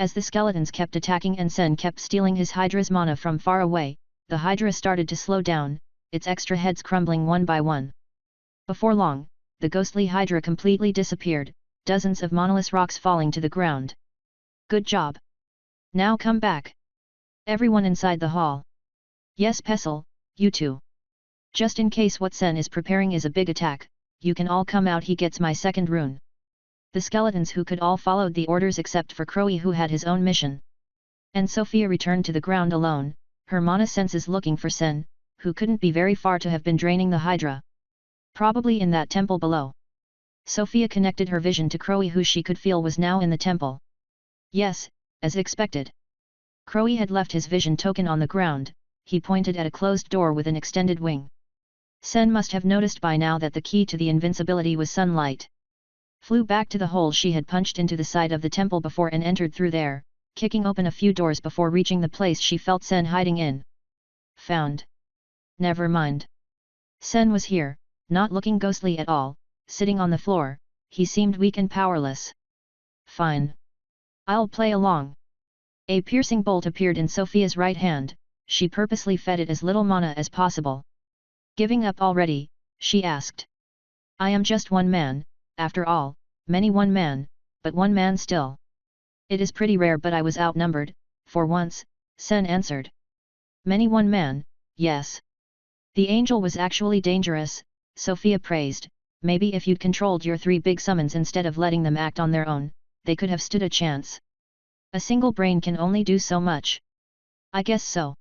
As the skeletons kept attacking and Sen kept stealing his Hydra's mana from far away, the Hydra started to slow down, its extra heads crumbling one by one. Before long, the ghostly Hydra completely disappeared, dozens of monolith rocks falling to the ground. Good job. Now come back. Everyone inside the hall. Yes, Pestle, you too. Just in case what Sen is preparing is a big attack, you can all come out, he gets my second rune. The skeletons who could all followed the orders except for Crowie who had his own mission. And Sofia returned to the ground alone, her mana senses looking for Sen, who couldn't be very far to have been draining the Hydra. Probably in that temple below. Sofia connected her vision to Crowie who she could feel was now in the temple. Yes, as expected. Crowie had left his vision token on the ground, he pointed at a closed door with an extended wing. Sen must have noticed by now that the key to the invincibility was sunlight. Flew back to the hole she had punched into the side of the temple before and entered through there, kicking open a few doors before reaching the place she felt Sen hiding in. Found. Never mind. Sen was here, not looking ghostly at all, sitting on the floor, he seemed weak and powerless. Fine. I'll play along. A piercing bolt appeared in Sofia's right hand, she purposely fed it as little mana as possible. Giving up already, she asked. I am just one man. After all, many one man, but one man still. It is pretty rare but I was outnumbered, for once, Sen answered. Many one man, yes. The angel was actually dangerous, Sofia praised, maybe if you'd controlled your 3 big summons instead of letting them act on their own, they could have stood a chance. A single brain can only do so much. I guess so.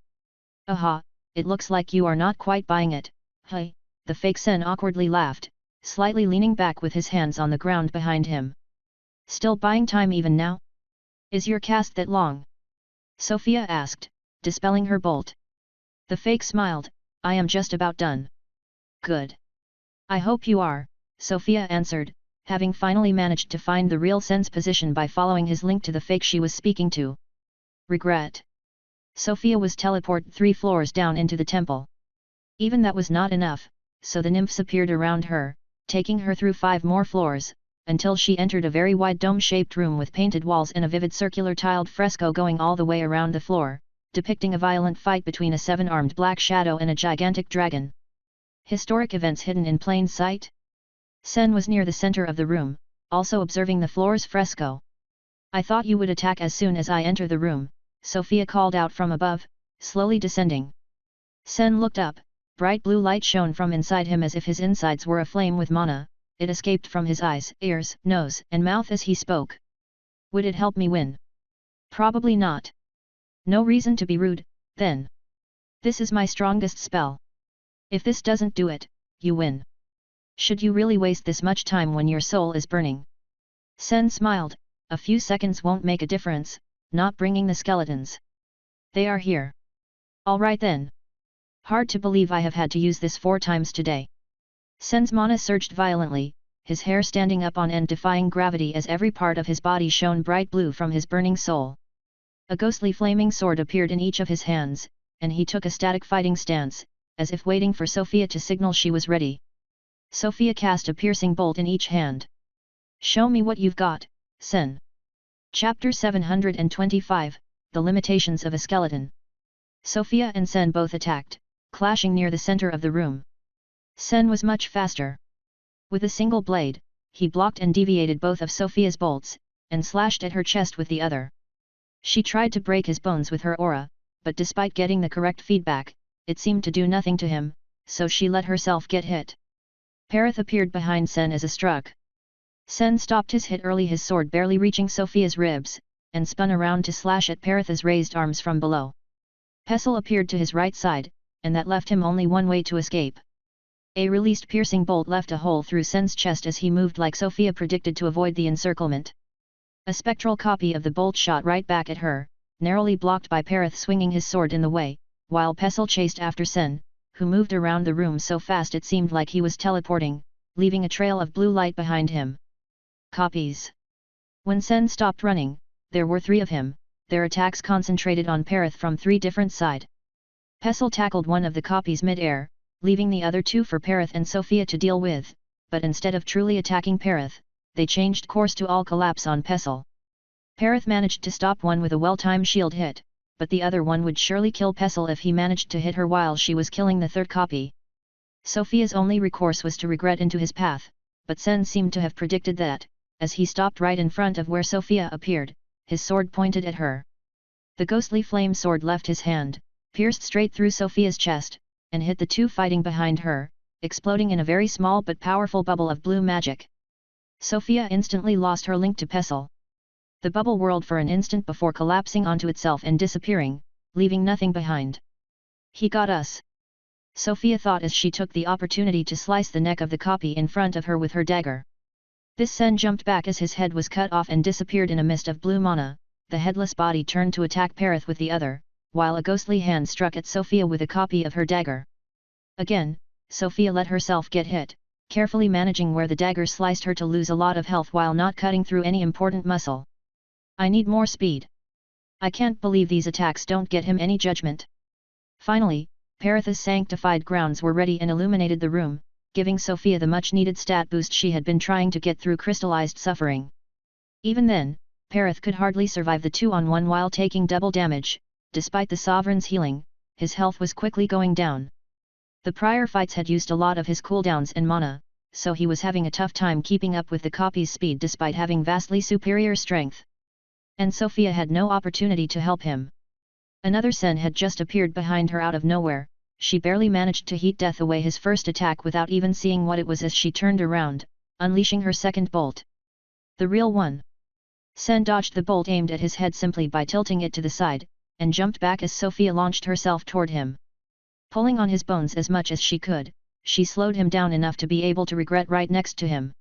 Aha, it looks like you are not quite buying it, hey, the fake Sen awkwardly laughed, slightly leaning back with his hands on the ground behind him. Still buying time even now? Is your cast that long? Sofia asked, dispelling her bolt. The fake smiled, I am just about done. Good. I hope you are, Sofia answered, having finally managed to find the real Sen's position by following his link to the fake she was speaking to. Regret. Sofia was teleported 3 floors down into the temple. Even that was not enough, so the nymphs appeared around her, taking her through 5 more floors, until she entered a very wide dome-shaped room with painted walls and a vivid circular tiled fresco going all the way around the floor, depicting a violent fight between a 7-armed black shadow and a gigantic dragon. Historic events hidden in plain sight? Sen was near the center of the room, also observing the floor's fresco. "I thought you would attack as soon as I enter the room," Sofia called out from above, slowly descending. Sen looked up, bright blue light shone from inside him as if his insides were aflame with mana. It escaped from his eyes, ears, nose, and mouth as he spoke. "Would it help me win?" "Probably not. No reason to be rude, then. This is my strongest spell. If this doesn't do it, you win. Should you really waste this much time when your soul is burning?" Sen smiled. "A few seconds won't make a difference, not bringing the skeletons. They are here. All right then. Hard to believe I have had to use this 4 times today." Sen's mana surged violently, his hair standing up on end defying gravity as every part of his body shone bright blue from his burning soul. A ghostly flaming sword appeared in each of his hands, and he took a static fighting stance, as if waiting for Sofia to signal she was ready. Sofia cast a piercing bolt in each hand. "Show me what you've got, Sen." Chapter 725, The Limitations of a Skeleton. Sofia and Sen both attacked, clashing near the center of the room. Sen was much faster. With a single blade, he blocked and deviated both of Sofia's bolts, and slashed at her chest with the other. She tried to break his bones with her aura, but despite getting the correct feedback, it seemed to do nothing to him, so she let herself get hit. Perith appeared behind Sen as a struck. Sen stopped his hit early, his sword barely reaching Sofia's ribs, and spun around to slash at Perith's raised arms from below. Pestle appeared to his right side, and that left him only one way to escape. A released piercing bolt left a hole through Sen's chest as he moved like Sofia predicted to avoid the encirclement. A spectral copy of the bolt shot right back at her, narrowly blocked by Perith swinging his sword in the way, while Pestle chased after Sen, who moved around the room so fast it seemed like he was teleporting, leaving a trail of blue light behind him. Copies. When Sen stopped running, there were 3 of him, their attacks concentrated on Perith from 3 different sides. Pestle tackled one of the copies mid-air, leaving the other 2 for Perith and Sofia to deal with, but instead of truly attacking Perith, they changed course to all collapse on Pestle. Perith managed to stop one with a well-timed shield hit, but the other one would surely kill Pestle if he managed to hit her while she was killing the 3rd copy. Sofia's only recourse was to regret into his path, but Sen seemed to have predicted that, as he stopped right in front of where Sofia appeared, his sword pointed at her. The ghostly flame sword left his hand, pierced straight through Sofia's chest, and hit the 2 fighting behind her, exploding in a very small but powerful bubble of blue magic. Sofia instantly lost her link to Pestle. The bubble whirled for an instant before collapsing onto itself and disappearing, leaving nothing behind. "He got us," Sofia thought as she took the opportunity to slice the neck of the copy in front of her with her dagger. This Sen jumped back as his head was cut off and disappeared in a mist of blue mana. The headless body turned to attack Perith with the other, while a ghostly hand struck at Sofia with a copy of her dagger. Again, Sofia let herself get hit, carefully managing where the dagger sliced her to lose a lot of health while not cutting through any important muscle. "I need more speed. I can't believe these attacks don't get him any judgment." Finally, Perith's sanctified grounds were ready and illuminated the room, giving Sofia the much-needed stat boost she had been trying to get through crystallized suffering. Even then, Perith could hardly survive the 2-on-1 while taking double damage. Despite the Sovereign's healing, his health was quickly going down. The prior fights had used a lot of his cooldowns and mana, so he was having a tough time keeping up with the copy's speed despite having vastly superior strength. And Sofia had no opportunity to help him. Another Sen had just appeared behind her out of nowhere. She barely managed to heat death away his first attack without even seeing what it was as she turned around, unleashing her second bolt. The real one. Sen dodged the bolt aimed at his head simply by tilting it to the side, and jumped back as Sofia launched herself toward him. Pulling on his bones as much as she could, she slowed him down enough to be able to regret right next to him.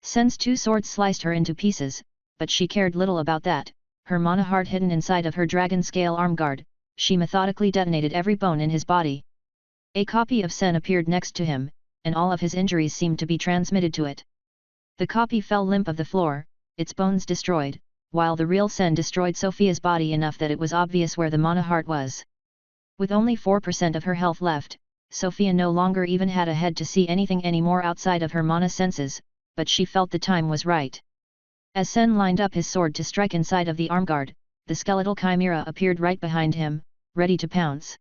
Sen's 2 swords sliced her into pieces, but she cared little about that. Her mana heart hidden inside of her dragon scale arm guard, she methodically detonated every bone in his body. A copy of Sen appeared next to him, and all of his injuries seemed to be transmitted to it. The copy fell limp of the floor, its bones destroyed, while the real Sen destroyed Sofia's body enough that it was obvious where the mana heart was. With only 4% of her health left, Sofia no longer even had a head to see anything anymore outside of her mana senses, but she felt the time was right. As Sen lined up his sword to strike inside of the armguard, the skeletal chimera appeared right behind him, ready to pounce.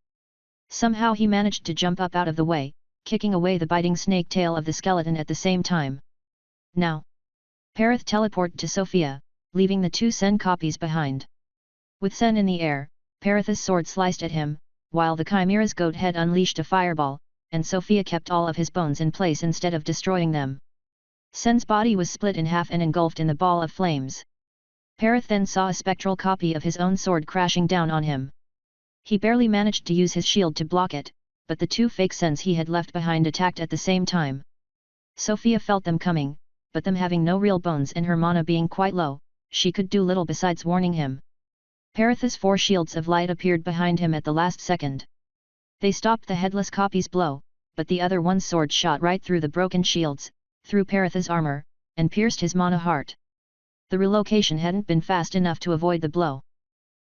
Somehow he managed to jump up out of the way, kicking away the biting snake tail of the skeleton at the same time. Now! Perith teleported to Sofia, leaving the 2 Sen copies behind. With Sen in the air, Perith's sword sliced at him, while the chimera's goat head unleashed a fireball, and Sofia kept all of his bones in place instead of destroying them. Sen's body was split in half and engulfed in the ball of flames. Perith then saw a spectral copy of his own sword crashing down on him. He barely managed to use his shield to block it, but the 2 fake Sens he had left behind attacked at the same time. Sofia felt them coming, but them having no real bones and her mana being quite low, she could do little besides warning him. Perith's 4 shields of light appeared behind him at the last second. They stopped the headless copy's blow, but the other one's sword shot right through the broken shields, through Perith's armor, and pierced his mana heart. The relocation hadn't been fast enough to avoid the blow.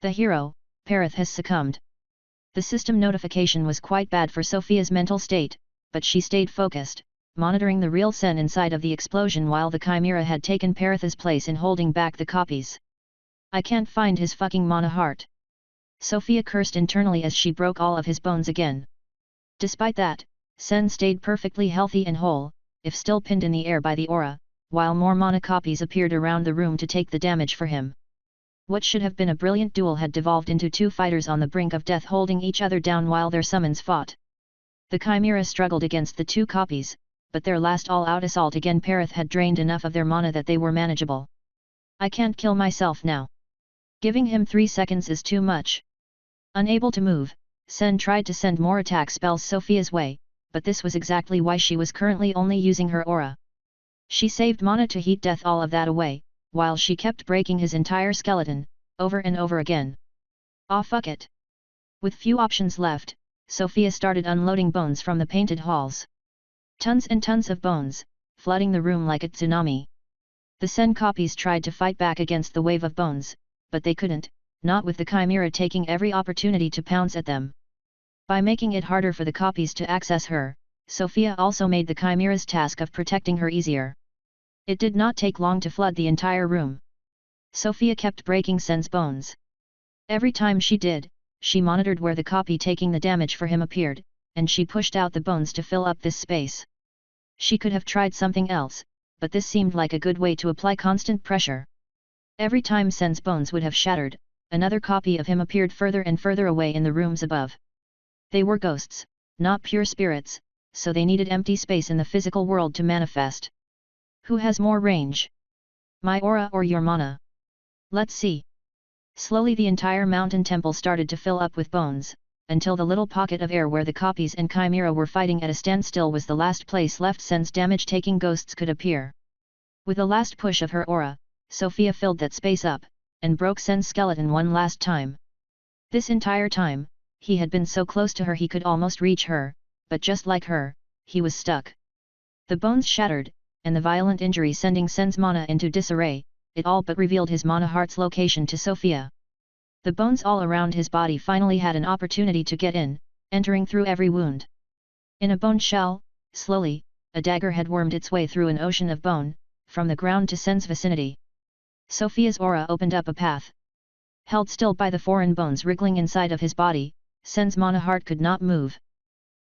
The hero, Perith, has succumbed. The system notification was quite bad for Sofia's mental state, but she stayed focused, monitoring the real Sen inside of the explosion while the chimera had taken Perith's place in holding back the copies. I can't find his fucking mana heart. Sofia cursed internally as she broke all of his bones again. Despite that, Sen stayed perfectly healthy and whole, if still pinned in the air by the aura, while more mana copies appeared around the room to take the damage for him. What should have been a brilliant duel had devolved into 2 fighters on the brink of death holding each other down while their summons fought. The chimera struggled against the 2 copies, but their last all-out assault again Perith had drained enough of their mana that they were manageable. I can't kill myself now. Giving him 3 seconds is too much. Unable to move, Sen tried to send more attack spells Sofia's way, but this was exactly why she was currently only using her aura. She saved mana to heat death all of that away, while she kept breaking his entire skeleton, over and over again. Ah, fuck it. With few options left, Sofia started unloading bones from the painted halls. Tons and tons of bones, flooding the room like a tsunami. The Sen copies tried to fight back against the wave of bones, but they couldn't, not with the chimera taking every opportunity to pounce at them. By making it harder for the copies to access her, Sofia also made the chimera's task of protecting her easier. It did not take long to flood the entire room. Sofia kept breaking Sen's bones. Every time she did, she monitored where the copy taking the damage for him appeared, and she pushed out the bones to fill up this space. She could have tried something else, but this seemed like a good way to apply constant pressure. Every time Sen's bones would have shattered, another copy of him appeared further and further away in the rooms above. They were ghosts, not pure spirits, so they needed empty space in the physical world to manifest. Who has more range? My aura or your mana? Let's see. Slowly the entire mountain temple started to fill up with bones, until the little pocket of air where the copies and chimera were fighting at a standstill was the last place left Sen's damage-taking ghosts could appear. With the last push of her aura, Sofia filled that space up, and broke Sen's skeleton one last time. This entire time, he had been so close to her he could almost reach her, but just like her, he was stuck. The bones shattered, and the violent injury sending Sen's mana into disarray, it all but revealed his mana heart's location to Sofia. The bones all around his body finally had an opportunity to get in, entering through every wound. In a bone shell, slowly, a dagger had wormed its way through an ocean of bone, from the ground to Sen's vicinity. Sofia's aura opened up a path. Held still by the foreign bones wriggling inside of his body, Sen's mana heart could not move.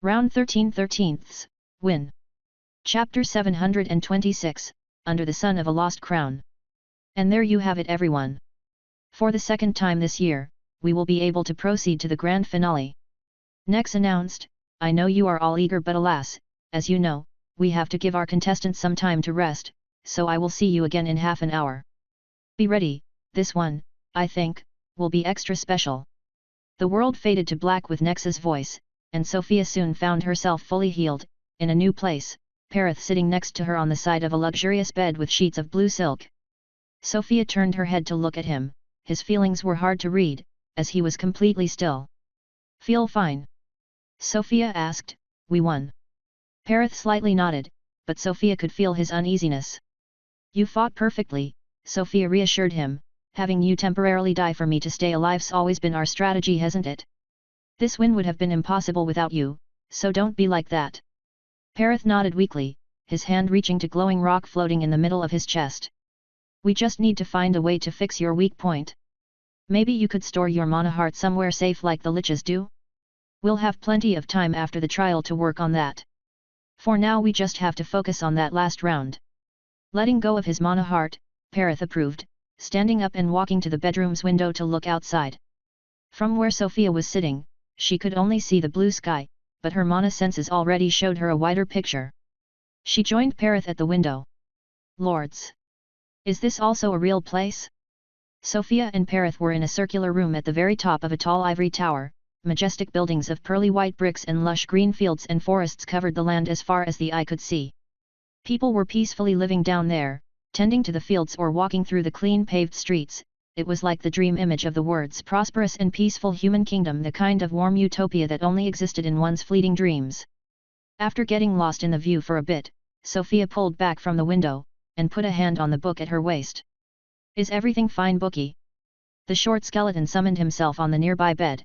Round 13/13, win. Chapter 726, Under the Sun of a Lost Crown. And there you have it everyone. For the second time this year, we will be able to proceed to the grand finale. Nex announced, I know you are all eager but alas, as you know, we have to give our contestants some time to rest, so I will see you again in half an hour. Be ready, this one, I think, will be extra special. The world faded to black with Nex's voice, and Sofia soon found herself fully healed, in a new place, Perith sitting next to her on the side of a luxurious bed with sheets of blue silk. Sofia turned her head to look at him, his feelings were hard to read, as he was completely still. Feel fine? Sofia asked, we won. Perith slightly nodded, but Sofia could feel his uneasiness. You fought perfectly, Sofia reassured him, having you temporarily die for me to stay alive's always been our strategy, hasn't it? This win would have been impossible without you, so don't be like that. Perith nodded weakly, his hand reaching to glowing rock floating in the middle of his chest. We just need to find a way to fix your weak point. Maybe you could store your mana heart somewhere safe like the liches do? We'll have plenty of time after the trial to work on that. For now we just have to focus on that last round. Letting go of his mana heart, Perith approved, standing up and walking to the bedroom's window to look outside. From where Sofia was sitting, she could only see the blue sky, but her mana senses already showed her a wider picture. She joined Perith at the window. Lords! Is this also a real place? Sofia and Perith were in a circular room at the very top of a tall ivory tower. Majestic buildings of pearly white bricks and lush green fields and forests covered the land as far as the eye could see. People were peacefully living down there, tending to the fields or walking through the clean paved streets. It was like the dream image of the words prosperous and peaceful human kingdom, the kind of warm utopia that only existed in one's fleeting dreams. After getting lost in the view for a bit, Sofia pulled back from the window, and put a hand on the book at her waist. Is everything fine, Bookie? The short skeleton summoned himself on the nearby bed.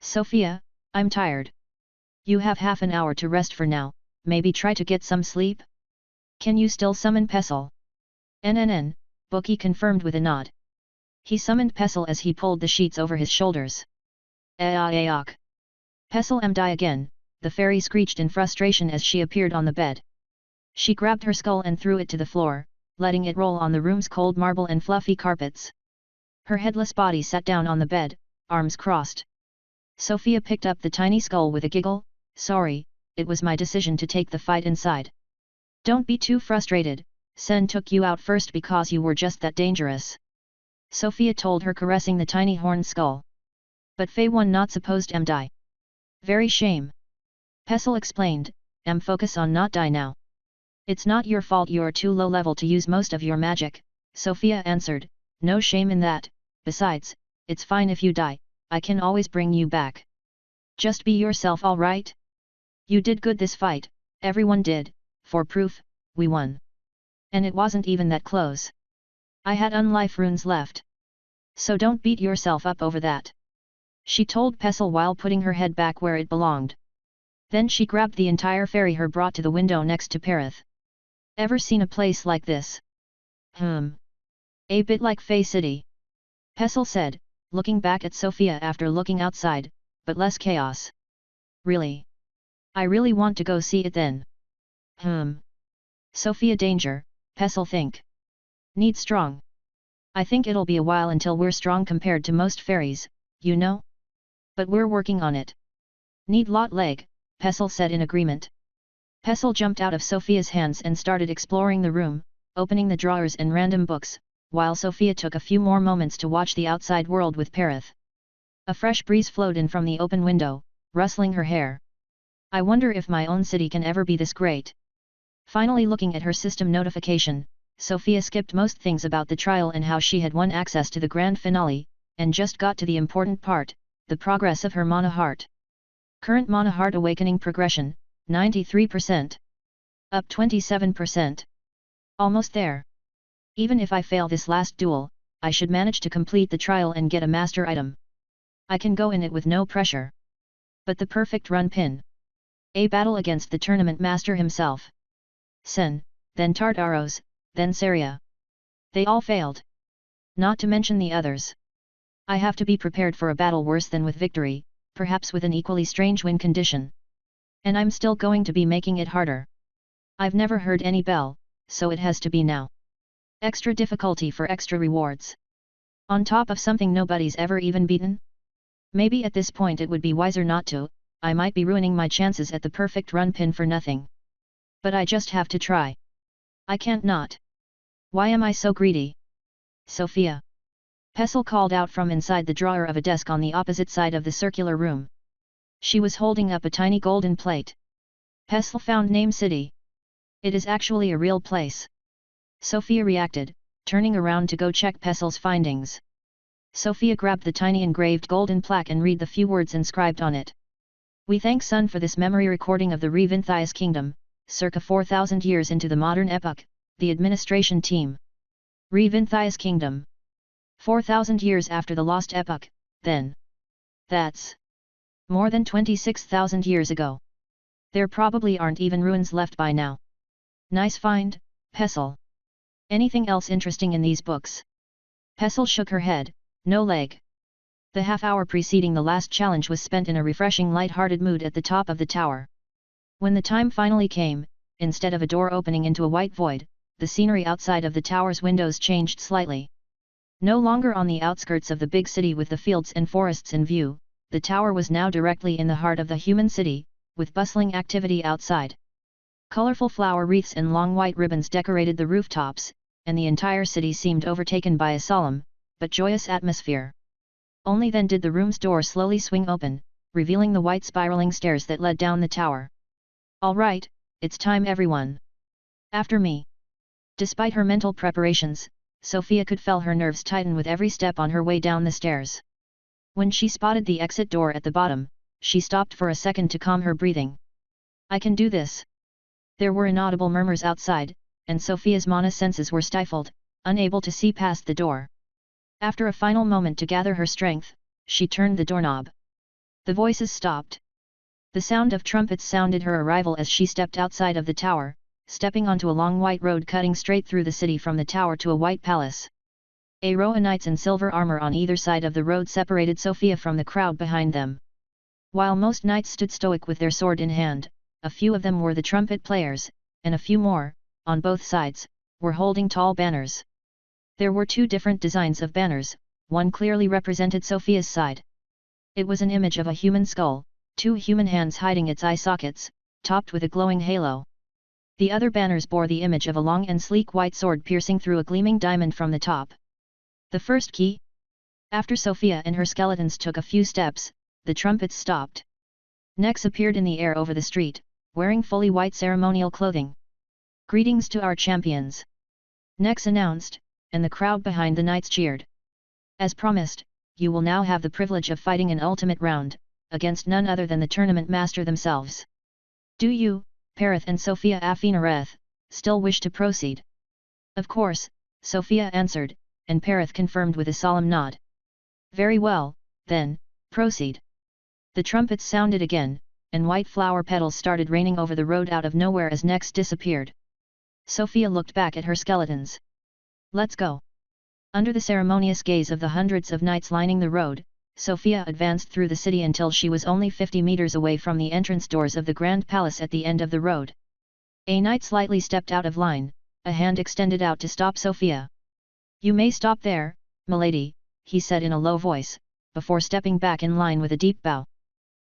Sofia, I'm tired. You have half an hour to rest for now, maybe try to get some sleep? Can you still summon Pestle? NNN, Bookie confirmed with a nod. He summoned Pestle as he pulled the sheets over his shoulders. Aok. Pestle die again, the fairy screeched in frustration as she appeared on the bed. She grabbed her skull and threw it to the floor, letting it roll on the room's cold marble and fluffy carpets. Her headless body sat down on the bed, arms crossed. Sofia picked up the tiny skull with a giggle. Sorry, it was my decision to take the fight inside. Don't be too frustrated, Sen took you out first because you were just that dangerous. Sofia told her, caressing the tiny horned skull. But Fei one not supposed die. Very shame. Pestle explained, focus on not die now. It's not your fault you're too low level to use most of your magic, Sofia answered, no shame in that, besides, it's fine if you die. I can always bring you back. Just be yourself, alright? You did good this fight, everyone did, for proof, we won. And it wasn't even that close. I had unlife runes left. So don't beat yourself up over that. She told Pestle while putting her head back where it belonged. Then she grabbed the entire fairy her brought to the window next to Perith. Ever seen a place like this? A bit like Fey City. Pestle said, looking back at Sofia after looking outside, but less chaos. Really? I really want to go see it then. Sofia danger, Pestle think. Need strong. I think it'll be a while until we're strong compared to most fairies, you know? But we're working on it. Need lot leg, Pestle said in agreement. Pestle jumped out of Sofia's hands and started exploring the room, opening the drawers and random books, while Sofia took a few more moments to watch the outside world with Perith. A fresh breeze flowed in from the open window, rustling her hair. I wonder if my own city can ever be this great. Finally looking at her system notification, Sofia skipped most things about the trial and how she had won access to the grand finale, and just got to the important part, the progress of her mana heart. Current mana heart awakening progression, 93%. Up 27%. Almost there. Even if I fail this last duel, I should manage to complete the trial and get a master item. I can go in it with no pressure. But the perfect run pin. A battle against the tournament master himself. Sen, then Tartaros, then Saria. They all failed. Not to mention the others. I have to be prepared for a battle worse than with victory, perhaps with an equally strange win condition. And I'm still going to be making it harder. I've never heard any bell, so it has to be now. Extra difficulty for extra rewards. On top of something nobody's ever even beaten? Maybe at this point it would be wiser not to, I might be ruining my chances at the perfect run pin for nothing. But I just have to try. I can't not. Why am I so greedy? Sofia. Pestle called out from inside the drawer of a desk on the opposite side of the circular room. She was holding up a tiny golden plate. Pestle found Name City. It is actually a real place. Sofia reacted, turning around to go check Pestle's findings. Sofia grabbed the tiny engraved golden plaque and read the few words inscribed on it. We thank Sun for this memory recording of the Revinthias kingdom, circa 4,000 years into the modern epoch. the administration team. Revinthia's kingdom. 4,000 years after the lost epoch, then. That's more than 26,000 years ago. There probably aren't even ruins left by now. Nice find, Pestle. Anything else interesting in these books? Pestle shook her head, no leg. The half-hour preceding the last challenge was spent in a refreshing light-hearted mood at the top of the tower. When the time finally came, instead of a door opening into a white void, the scenery outside of the tower's windows changed slightly. No longer on the outskirts of the big city with the fields and forests in view, the tower was now directly in the heart of the human city, with bustling activity outside. Colorful flower wreaths and long white ribbons decorated the rooftops, and the entire city seemed overtaken by a solemn, but joyous atmosphere. Only then did the room's door slowly swing open, revealing the white spiraling stairs that led down the tower. "All right, it's time everyone. After me." Despite her mental preparations, Sofia could feel her nerves tighten with every step on her way down the stairs. When she spotted the exit door at the bottom, she stopped for a second to calm her breathing. "I can do this." There were inaudible murmurs outside, and Sofia's mana senses were stifled, unable to see past the door. After a final moment to gather her strength, she turned the doorknob. The voices stopped. The sound of trumpets sounded her arrival as she stepped outside of the tower, stepping onto a long white road cutting straight through the city from the tower to a white palace. A row of knights in silver armor on either side of the road separated Sofia from the crowd behind them. While most knights stood stoic with their sword in hand, a few of them were the trumpet players, and a few more, on both sides, were holding tall banners. There were two different designs of banners, one clearly represented Sofia's side. It was an image of a human skull, two human hands hiding its eye sockets, topped with a glowing halo. The other banners bore the image of a long and sleek white sword piercing through a gleaming diamond from the top. The first key? After Sofia and her skeletons took a few steps, the trumpets stopped. Nex appeared in the air over the street, wearing fully white ceremonial clothing. "Greetings to our champions," Nex announced, and the crowd behind the knights cheered. "As promised, you will now have the privilege of fighting an ultimate round, against none other than the tournament master themselves. Do you, Perith and Sofia Afinareth, still wish to proceed?" "Of course," Sofia answered, and Perith confirmed with a solemn nod. "Very well, then, proceed." The trumpets sounded again, and white flower petals started raining over the road out of nowhere as Nex disappeared. Sofia looked back at her skeletons. "Let's go." Under the ceremonious gaze of the hundreds of knights lining the road, Sofia advanced through the city until she was only 50 meters away from the entrance doors of the Grand Palace at the end of the road. A knight slightly stepped out of line, a hand extended out to stop Sofia. "You may stop there, milady," he said in a low voice, before stepping back in line with a deep bow.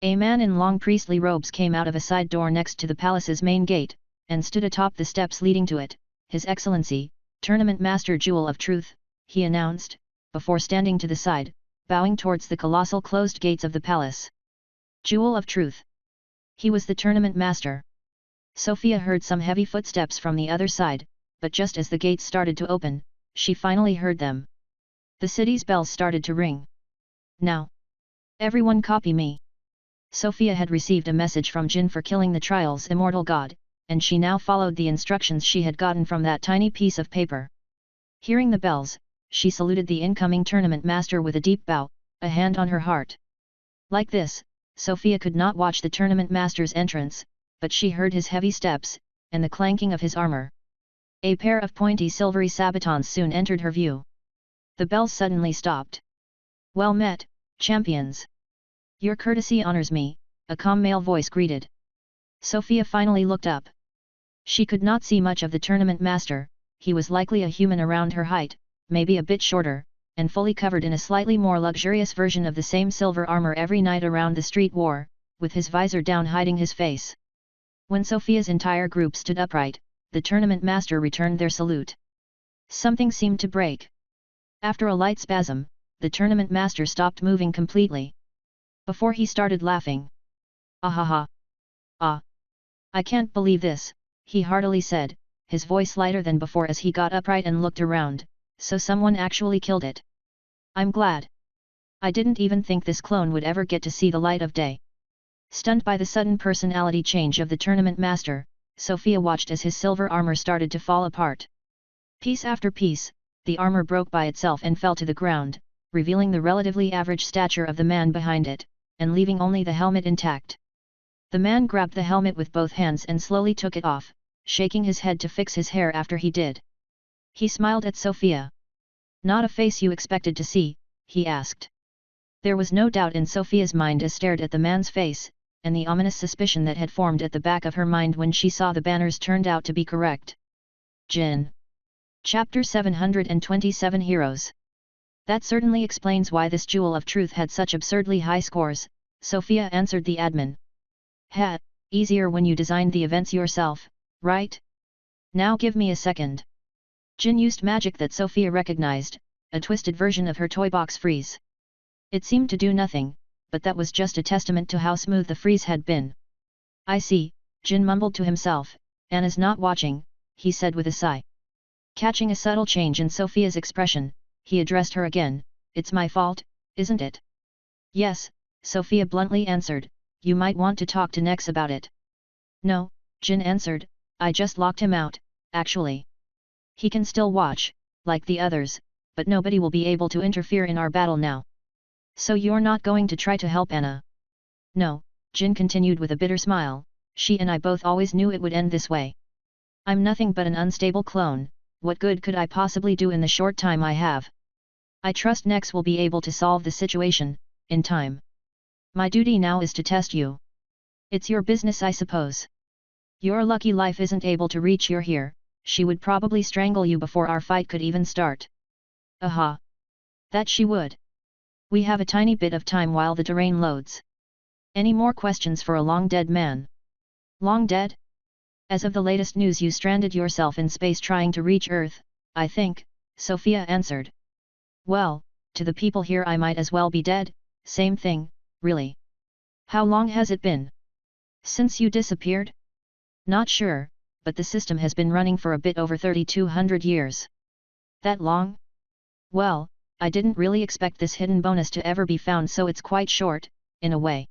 A man in long priestly robes came out of a side door next to the palace's main gate, and stood atop the steps leading to it. "His Excellency, Tournament Master Jewel of Truth," he announced, before standing to the side, bowing towards the colossal closed gates of the palace. Jewel of Truth. He was the tournament master. Sofia heard some heavy footsteps from the other side, but just as the gates started to open, she finally heard them. The city's bells started to ring. "Now! Everyone copy me!" Sofia had received a message from Jin for killing the trial's immortal god, and she now followed the instructions she had gotten from that tiny piece of paper. Hearing the bells, she saluted the incoming tournament master with a deep bow, a hand on her heart. Like this, Sofia could not watch the tournament master's entrance, but she heard his heavy steps, and the clanking of his armor. A pair of pointy silvery sabatons soon entered her view. The bells suddenly stopped. "Well met, champions. Your courtesy honors me," a calm male voice greeted. Sofia finally looked up. She could not see much of the tournament master. He was likely a human around her height, maybe a bit shorter, and fully covered in a slightly more luxurious version of the same silver armor every knight around the street wore, with his visor down hiding his face. When Sofia's entire group stood upright, the tournament master returned their salute. Something seemed to break. After a light spasm, the tournament master stopped moving completely. Before he started laughing. "Ahaha! Ah! I can't believe this," he heartily said, his voice lighter than before as he got upright and looked around. "So someone actually killed it. I'm glad. I didn't even think this clone would ever get to see the light of day." Stunned by the sudden personality change of the tournament master, Sofia watched as his silver armor started to fall apart. Piece after piece, the armor broke by itself and fell to the ground, revealing the relatively average stature of the man behind it, and leaving only the helmet intact. The man grabbed the helmet with both hands and slowly took it off, shaking his head to fix his hair after he did. He smiled at Sofia. "Not a face you expected to see?" he asked. There was no doubt in Sofia's mind as stared at the man's face, and the ominous suspicion that had formed at the back of her mind when she saw the banners turned out to be correct. Jin. Chapter 727 Heroes. "That certainly explains why this jewel of truth had such absurdly high scores," Sofia answered the admin. "Ha, easier when you designed the events yourself, right? Now give me a second." Jin used magic that Sofia recognized, a twisted version of her toy box freeze. It seemed to do nothing, but that was just a testament to how smooth the freeze had been. "I see," Jin mumbled to himself, "Anna's not watching," he said with a sigh. Catching a subtle change in Sofia's expression, he addressed her again. "It's my fault, isn't it?" "Yes," Sofia bluntly answered, "you might want to talk to Nex about it." "No," Jin answered, "I just locked him out, actually. He can still watch, like the others, but nobody will be able to interfere in our battle now." "So you're not going to try to help Anna?" "No," Jin continued with a bitter smile, "she and I both always knew it would end this way. I'm nothing but an unstable clone, what good could I possibly do in the short time I have? I trust Nex will be able to solve the situation, in time. My duty now is to test you. It's your business, I suppose. You're lucky Life isn't able to reach your here, she would probably strangle you before our fight could even start." "Aha! That she would. We have a tiny bit of time while the terrain loads. Any more questions for a long dead man?" "Long dead? As of the latest news you stranded yourself in space trying to reach Earth, I think," Sofia answered. "Well, to the people here I might as well be dead, same thing, really. How long has it been since you disappeared?" "Not sure, but the system has been running for a bit over 3,200 years. "That long? Well, I didn't really expect this hidden bonus to ever be found, so it's quite short, in a way.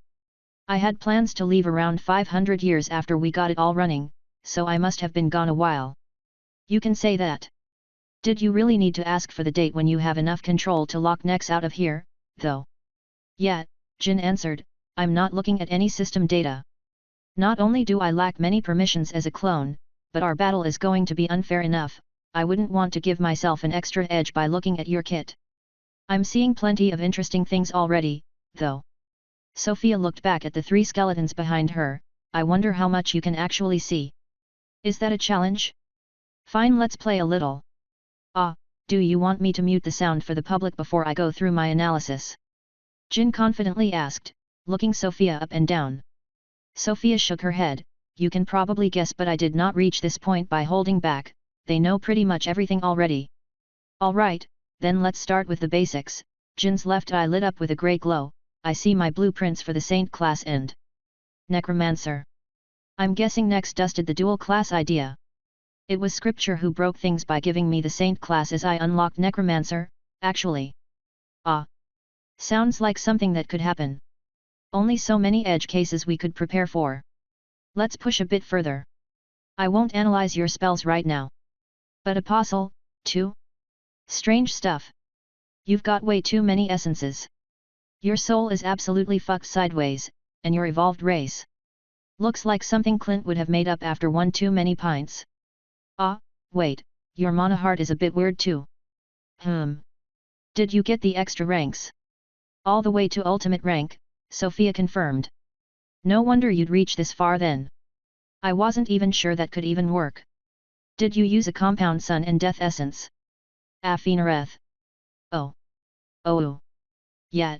I had plans to leave around 500 years after we got it all running, so I must have been gone a while." "You can say that. Did you really need to ask for the date when you have enough control to lock Nex out of here, though?" "Yeah," Jin answered, "I'm not looking at any system data. Not only do I lack many permissions as a clone, but our battle is going to be unfair enough. I wouldn't want to give myself an extra edge by looking at your kit. I'm seeing plenty of interesting things already, though." Sofia looked back at the three skeletons behind her. "I wonder how much you can actually see. Is that a challenge? Fine, let's play a little." "Ah, do you want me to mute the sound for the public before I go through my analysis?" Jin confidently asked, looking Sofia up and down. Sofia shook her head. "You can probably guess, but I did not reach this point by holding back, they know pretty much everything already." "Alright, then let's start with the basics." Jin's left eye lit up with a grey glow. "I see my blueprints for the Saint class and Necromancer. I'm guessing Nex dusted the dual class idea. It was Scripture who broke things by giving me the Saint class as I unlocked Necromancer, actually. Ah. Sounds like something that could happen. Only so many edge cases we could prepare for. Let's push a bit further. I won't analyze your spells right now. But Apostle, too? Strange stuff. You've got way too many essences. Your soul is absolutely fucked sideways, and your evolved race looks like something Clint would have made up after one too many pints. Ah, wait, your mana heart is a bit weird too. Did you get the extra ranks? All the way to ultimate rank, Sofia confirmed. No wonder you'd reach this far then. I wasn't even sure that could even work. Did you use a compound sun and death essence? Afinareth. Oh. Oh. Yeah.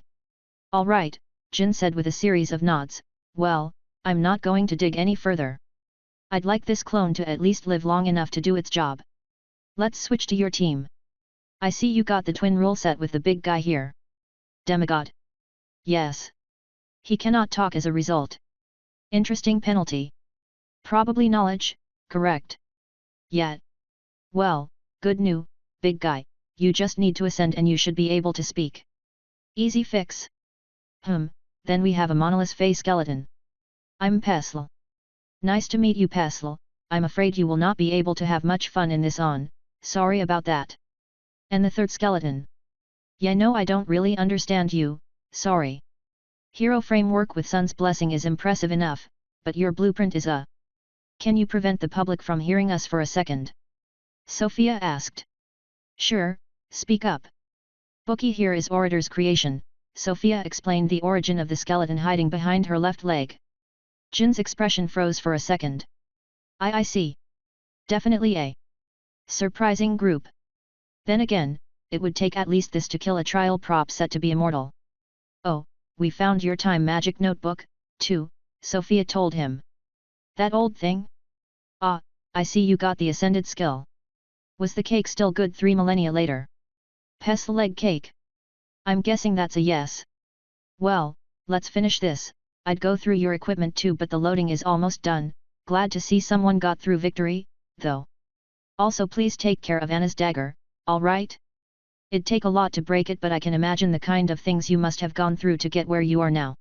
Alright, Jin said with a series of nods. Well, I'm not going to dig any further. I'd like this clone to at least live long enough to do its job. Let's switch to your team. I see you got the twin rule set with the big guy here. Demigod. Yes. He cannot talk as a result. Interesting penalty. Probably knowledge, correct? Yeah. Well, good new, big guy, you just need to ascend and you should be able to speak. Easy fix. Then we have a monolith face skeleton. I'm Pestle. Nice to meet you, Pestle, I'm afraid you will not be able to have much fun in this on, sorry about that. And the third skeleton. Yeah, no, I don't really understand you, sorry. Hero framework with Sun's blessing is impressive enough, but your blueprint is a... Can you prevent the public from hearing us for a second? Sofia asked. Sure, speak up. Bookie here is orator's creation, Sofia explained the origin of the skeleton hiding behind her left leg. Jin's expression froze for a second. I see. Definitely a surprising group. Then again, it would take at least this to kill a trial prop set to be immortal. Oh, we found your time magic notebook, too, Sofia told him. That old thing? Ah, I see you got the ascended skill. Was the cake still good 3 millennia later? Pestle leg cake? I'm guessing that's a yes. Well, let's finish this. I'd go through your equipment too, but the loading is almost done. Glad to see someone got through victory, though. Also please take care of Anna's dagger, alright? It'd take a lot to break it, but I can imagine the kind of things you must have gone through to get where you are now.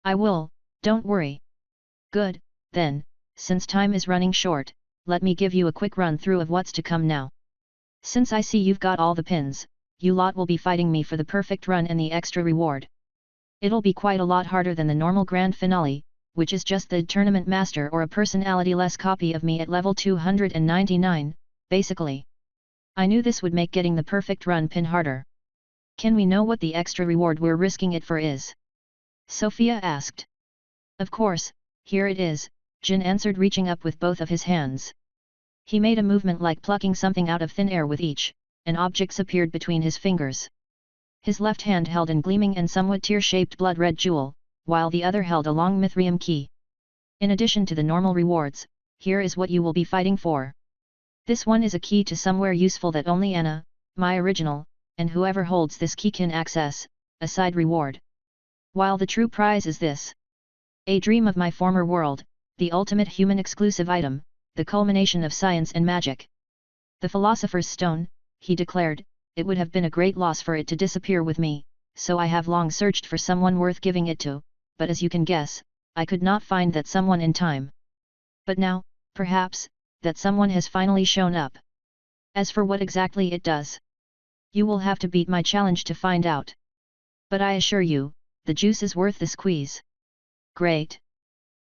I will, don't worry. Good, then, since time is running short, let me give you a quick run through of what's to come now. Since I see you've got all the pins, you lot will be fighting me for the perfect run and the extra reward. It'll be quite a lot harder than the normal grand finale, which is just the tournament master or a personality-less copy of me at level 299, basically. I knew this would make getting the perfect run pin harder. Can we know what the extra reward we're risking it for is? Sofia asked. Of course, here it is, Jin answered, reaching up with both of his hands. He made a movement like plucking something out of thin air with each, and objects appeared between his fingers. His left hand held an gleaming and somewhat tear-shaped blood-red jewel, while the other held a long mithril key. In addition to the normal rewards, here is what you will be fighting for. This one is a key to somewhere useful that only Anna, my original, and whoever holds this key can access, a side reward. While the true prize is this. A dream of my former world, the ultimate human exclusive item, the culmination of science and magic. The Philosopher's Stone, he declared, it would have been a great loss for it to disappear with me, so I have long searched for someone worth giving it to, but as you can guess, I could not find that someone in time. But now, perhaps, that someone has finally shown up. As for what exactly it does, you will have to beat my challenge to find out. But I assure you, the juice is worth the squeeze. Great.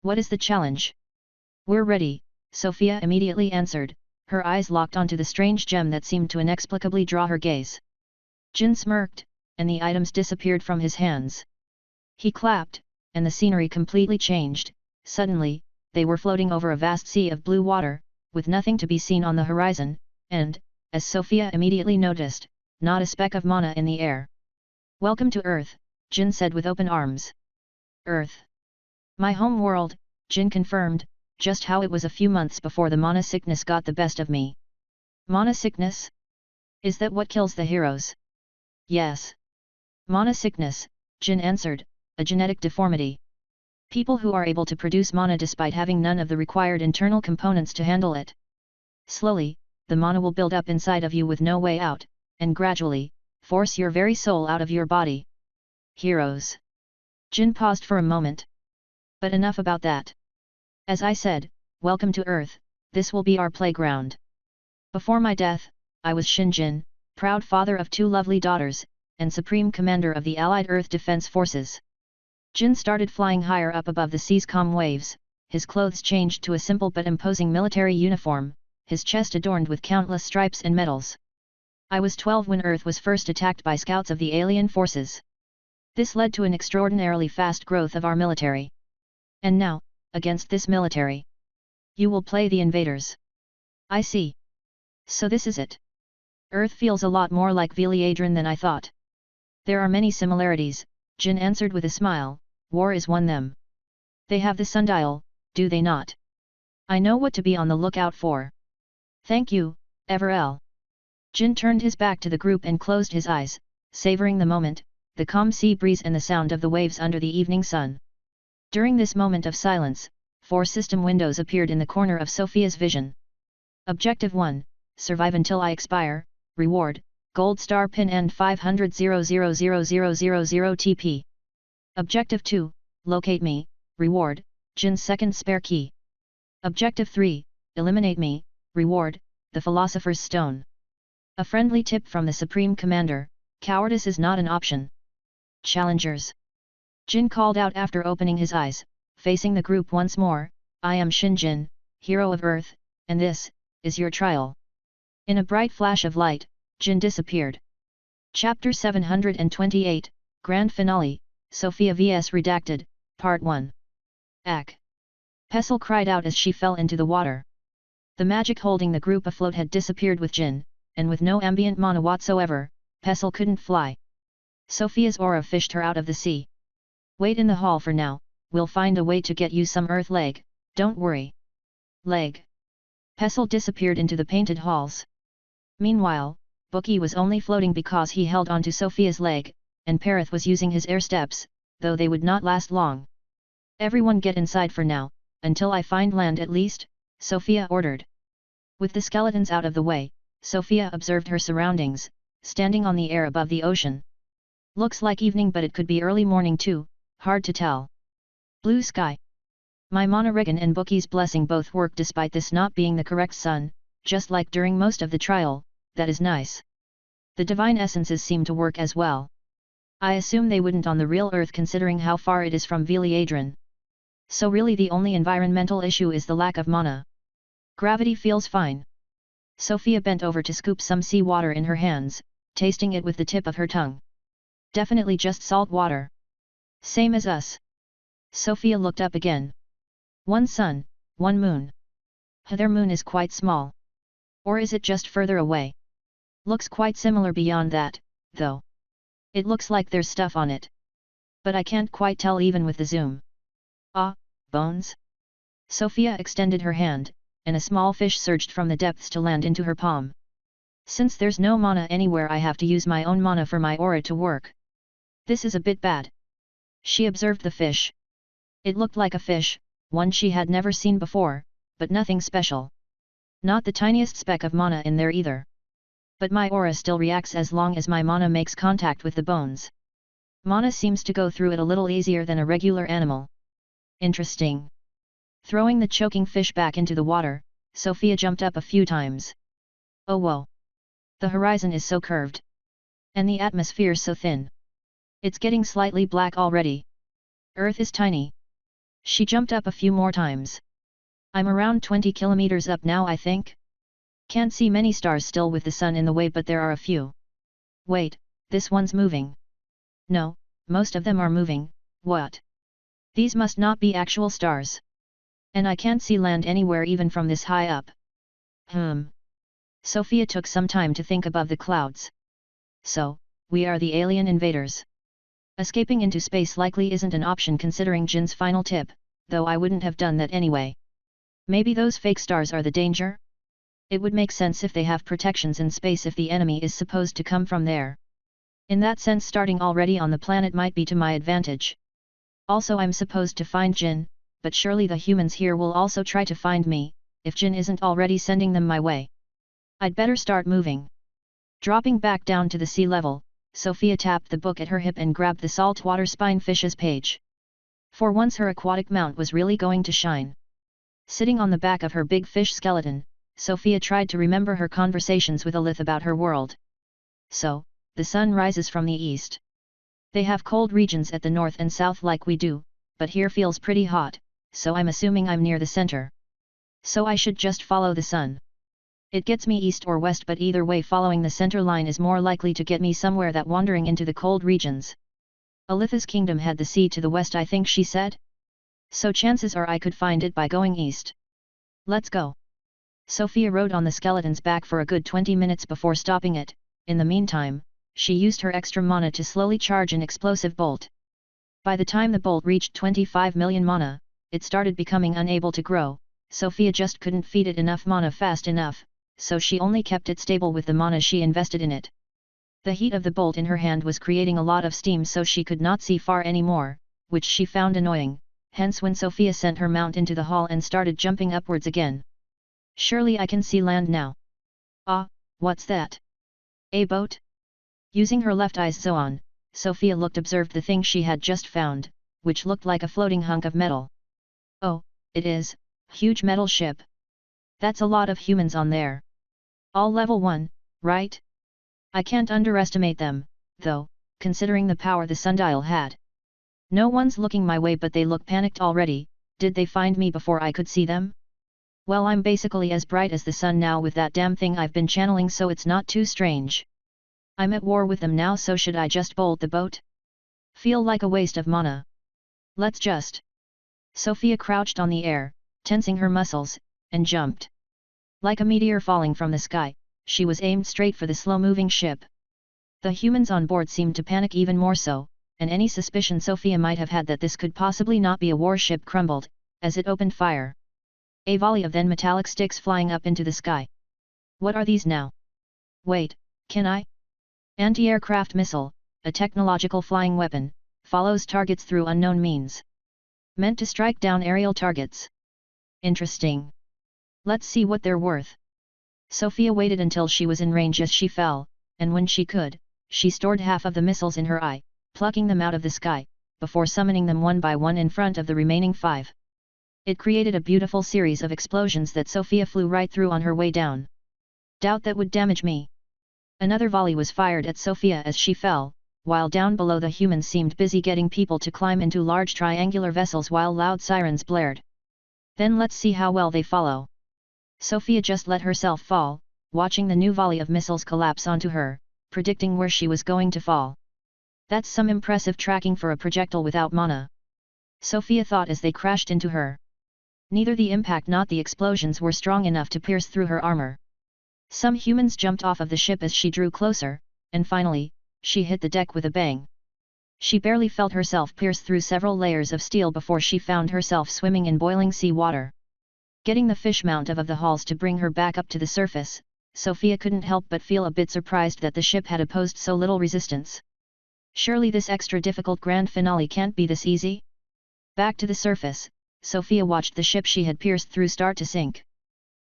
What is the challenge? We're ready, Sofia immediately answered, her eyes locked onto the strange gem that seemed to inexplicably draw her gaze. Jin smirked, and the items disappeared from his hands. He clapped, and the scenery completely changed. Suddenly, they were floating over a vast sea of blue water, with nothing to be seen on the horizon, and, as Sofia immediately noticed, not a speck of mana in the air. Welcome to Earth, Jin said with open arms. Earth. My home world, Jin confirmed, just how it was a few months before the mana sickness got the best of me. Mana sickness? Is that what kills the heroes? Yes. Mana sickness, Jin answered, a genetic deformity. People who are able to produce mana despite having none of the required internal components to handle it. Slowly, the mana will build up inside of you with no way out, and gradually, force your very soul out of your body. Heroes. Jin paused for a moment. But enough about that. As I said, welcome to Earth, this will be our playground. Before my death, I was Shinjin, proud father of 2 lovely daughters, and supreme commander of the Allied Earth Defense Forces. Jin started flying higher up above the sea's calm waves, his clothes changed to a simple but imposing military uniform, his chest adorned with countless stripes and medals. I was 12 when Earth was first attacked by scouts of the alien forces. This led to an extraordinarily fast growth of our military. And now, against this military, you will play the invaders. I see. So this is it. Earth feels a lot more like Veliadron than I thought. There are many similarities, Jin answered with a smile. War is one them. They have the sundial, do they not? I know what to be on the lookout for. Thank you, Everell. Jin turned his back to the group and closed his eyes, savoring the moment, the calm sea breeze and the sound of the waves under the evening sun. During this moment of silence, 4 system windows appeared in the corner of Sofia's vision. Objective 1, survive until I expire, reward, gold star pin and 500 TP. Objective 2, locate me, reward, Jin's second spare key. Objective 3, eliminate me, reward, the Philosopher's Stone. A friendly tip from the Supreme Commander, cowardice is not an option. Challengers. Jin called out after opening his eyes, facing the group once more, I am Shin Jin, hero of Earth, and this is your trial. In a bright flash of light, Jin disappeared. Chapter 728, Grand Finale, Sofia vs Redacted, Part 1. Ack! Pestle cried out as she fell into the water. The magic holding the group afloat had disappeared with Jin, and with no ambient mana whatsoever, Pestle couldn't fly. Sofia's aura fished her out of the sea. Wait in the hall for now, we'll find a way to get you some earth leg, don't worry. Leg. Pestle disappeared into the painted halls. Meanwhile, Bookie was only floating because he held onto Sofia's leg, and Parith was using his air steps, though they would not last long. Everyone get inside for now, until I find land at least, Sofia ordered. With the skeletons out of the way, Sofia observed her surroundings, standing on the air above the ocean. Looks like evening but it could be early morning too, hard to tell. Blue sky. My Monoregan and Bookie's blessing both work despite this not being the correct sun, just like during most of the trial, that is nice. The divine essences seem to work as well. I assume they wouldn't on the real Earth considering how far it is from Veliadron. So really the only environmental issue is the lack of mana. Gravity feels fine. Sofia bent over to scoop some sea water in her hands, tasting it with the tip of her tongue. Definitely just salt water. Same as us. Sofia looked up again. One sun, one moon. Their moon is quite small. Or is it just further away? Looks quite similar beyond that, though. It looks like there's stuff on it. But I can't quite tell even with the zoom. Ah, bones? Sofia extended her hand, and a small fish surged from the depths to land into her palm. Since there's no mana anywhere I have to use my own mana for my aura to work. This is a bit bad. She observed the fish. It looked like a fish, one she had never seen before, but nothing special. Not the tiniest speck of mana in there either. But my aura still reacts as long as my mana makes contact with the bones. Mana seems to go through it a little easier than a regular animal. Interesting. Throwing the choking fish back into the water, Sofia jumped up a few times. Oh whoa! The horizon is so curved. And the atmosphere so thin. It's getting slightly black already. Earth is tiny. She jumped up a few more times. I'm around 20 kilometers up now I think. Can't see many stars still with the sun in the way but there are a few. Wait, this one's moving. No, most of them are moving, what? These must not be actual stars. And I can't see land anywhere even from this high up. Sofia took some time to think above the clouds. So, we are the alien invaders. Escaping into space likely isn't an option considering Jin's final tip, though I wouldn't have done that anyway. Maybe those fake stars are the danger? It would make sense if they have protections in space if the enemy is supposed to come from there. In that sense starting already on the planet might be to my advantage. Also I'm supposed to find Jin, but surely the humans here will also try to find me, if Jin isn't already sending them my way. I'd better start moving. Dropping back down to the sea level, Sofia tapped the book at her hip and grabbed the saltwater spinefish's page. For once her aquatic mount was really going to shine. Sitting on the back of her big fish skeleton, Sofia tried to remember her conversations with Alith about her world. So, the sun rises from the east. They have cold regions at the north and south like we do, but here feels pretty hot, so I'm assuming I'm near the center. So I should just follow the sun. It gets me east or west but either way following the center line is more likely to get me somewhere than wandering into the cold regions. Alith's kingdom had the sea to the west I think she said? So chances are I could find it by going east. Let's go. Sofia rode on the skeleton's back for a good 20 minutes before stopping it. In the meantime, she used her extra mana to slowly charge an explosive bolt. By the time the bolt reached 25 million mana, it started becoming unable to grow. Sofia just couldn't feed it enough mana fast enough, so she only kept it stable with the mana she invested in it. The heat of the bolt in her hand was creating a lot of steam so she could not see far anymore, which she found annoying, hence when Sofia sent her mount into the hall and started jumping upwards again. Surely I can see land now. Ah, what's that? A boat? Using her left eye's zoan, Sofia observed the thing she had just found, which looked like a floating hunk of metal. Oh, it is, huge metal ship. That's a lot of humans on there. All level 1, right? I can't underestimate them, though, considering the power the sundial had. No one's looking my way, but they look panicked already. Did they find me before I could see them? Well, I'm basically as bright as the sun now with that damn thing I've been channeling, so it's not too strange. I'm at war with them now, so should I just bolt the boat? Feel like a waste of mana. Let's just... Sofia crouched on the air, tensing her muscles, and jumped. Like a meteor falling from the sky, she was aimed straight for the slow-moving ship. The humans on board seemed to panic even more so, and any suspicion Sofia might have had that this could possibly not be a warship crumbled, as it opened fire. A volley of then metallic sticks flying up into the sky. What are these now? Wait, can I? Anti-aircraft missile, a technological flying weapon, follows targets through unknown means. Meant to strike down aerial targets. Interesting. Let's see what they're worth. Sofia waited until she was in range as she fell, and when she could, she stored half of the missiles in her eye, plucking them out of the sky, before summoning them one by one in front of the remaining 5. It created a beautiful series of explosions that Sofia flew right through on her way down. Doubt that would damage me. Another volley was fired at Sofia as she fell, while down below the humans seemed busy getting people to climb into large triangular vessels while loud sirens blared. Then let's see how well they follow. Sofia just let herself fall, watching the new volley of missiles collapse onto her, predicting where she was going to fall. That's some impressive tracking for a projectile without mana. Sofia thought as they crashed into her. Neither the impact nor the explosions were strong enough to pierce through her armor. Some humans jumped off of the ship as she drew closer, and finally, she hit the deck with a bang. She barely felt herself pierce through several layers of steel before she found herself swimming in boiling sea water. Getting the fish mount of the hulls to bring her back up to the surface, Sofia couldn't help but feel a bit surprised that the ship had opposed so little resistance. Surely this extra difficult grand finale can't be this easy? Back to the surface, Sofia watched the ship she had pierced through start to sink.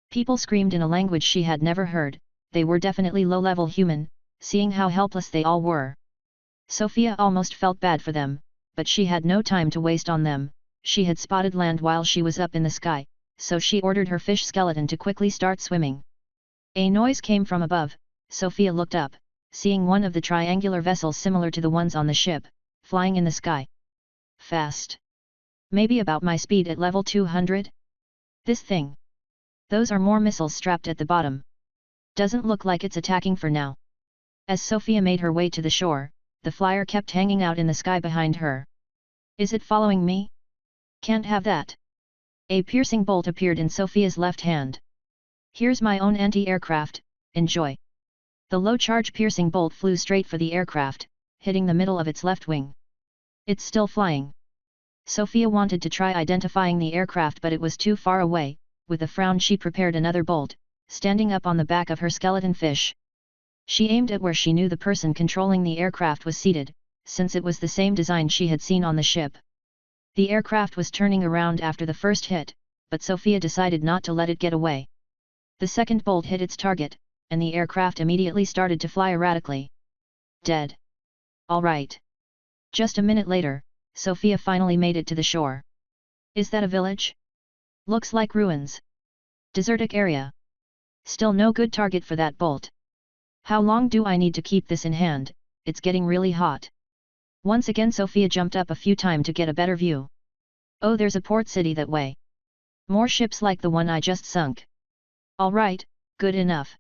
People screamed in a language she had never heard. They were definitely low-level human, seeing how helpless they all were. Sofia almost felt bad for them, but she had no time to waste on them. She had spotted land while she was up in the sky, so she ordered her fish skeleton to quickly start swimming. A noise came from above. Sofia looked up, seeing one of the triangular vessels similar to the ones on the ship, flying in the sky. Fast. Maybe about my speed at level 200? This thing. Those are more missiles strapped at the bottom. Doesn't look like it's attacking for now. As Sofia made her way to the shore, the flyer kept hanging out in the sky behind her. Is it following me? Can't have that. A piercing bolt appeared in Sofia's left hand. Here's my own anti-aircraft, enjoy. The low-charge piercing bolt flew straight for the aircraft, hitting the middle of its left wing. It's still flying. Sofia wanted to try identifying the aircraft, but it was too far away. With a frown she prepared another bolt, standing up on the back of her skeleton fish. She aimed at where she knew the person controlling the aircraft was seated, since it was the same design she had seen on the ship. The aircraft was turning around after the first hit, but Sofia decided not to let it get away. The second bolt hit its target, and the aircraft immediately started to fly erratically. Dead. All right. Just a minute later, Sofia finally made it to the shore. Is that a village? Looks like ruins. Desertic area. Still no good target for that bolt. How long do I need to keep this in hand? It's getting really hot. Once again Sofia jumped up a few times to get a better view. Oh, there's a port city that way. More ships like the one I just sunk. Alright, good enough.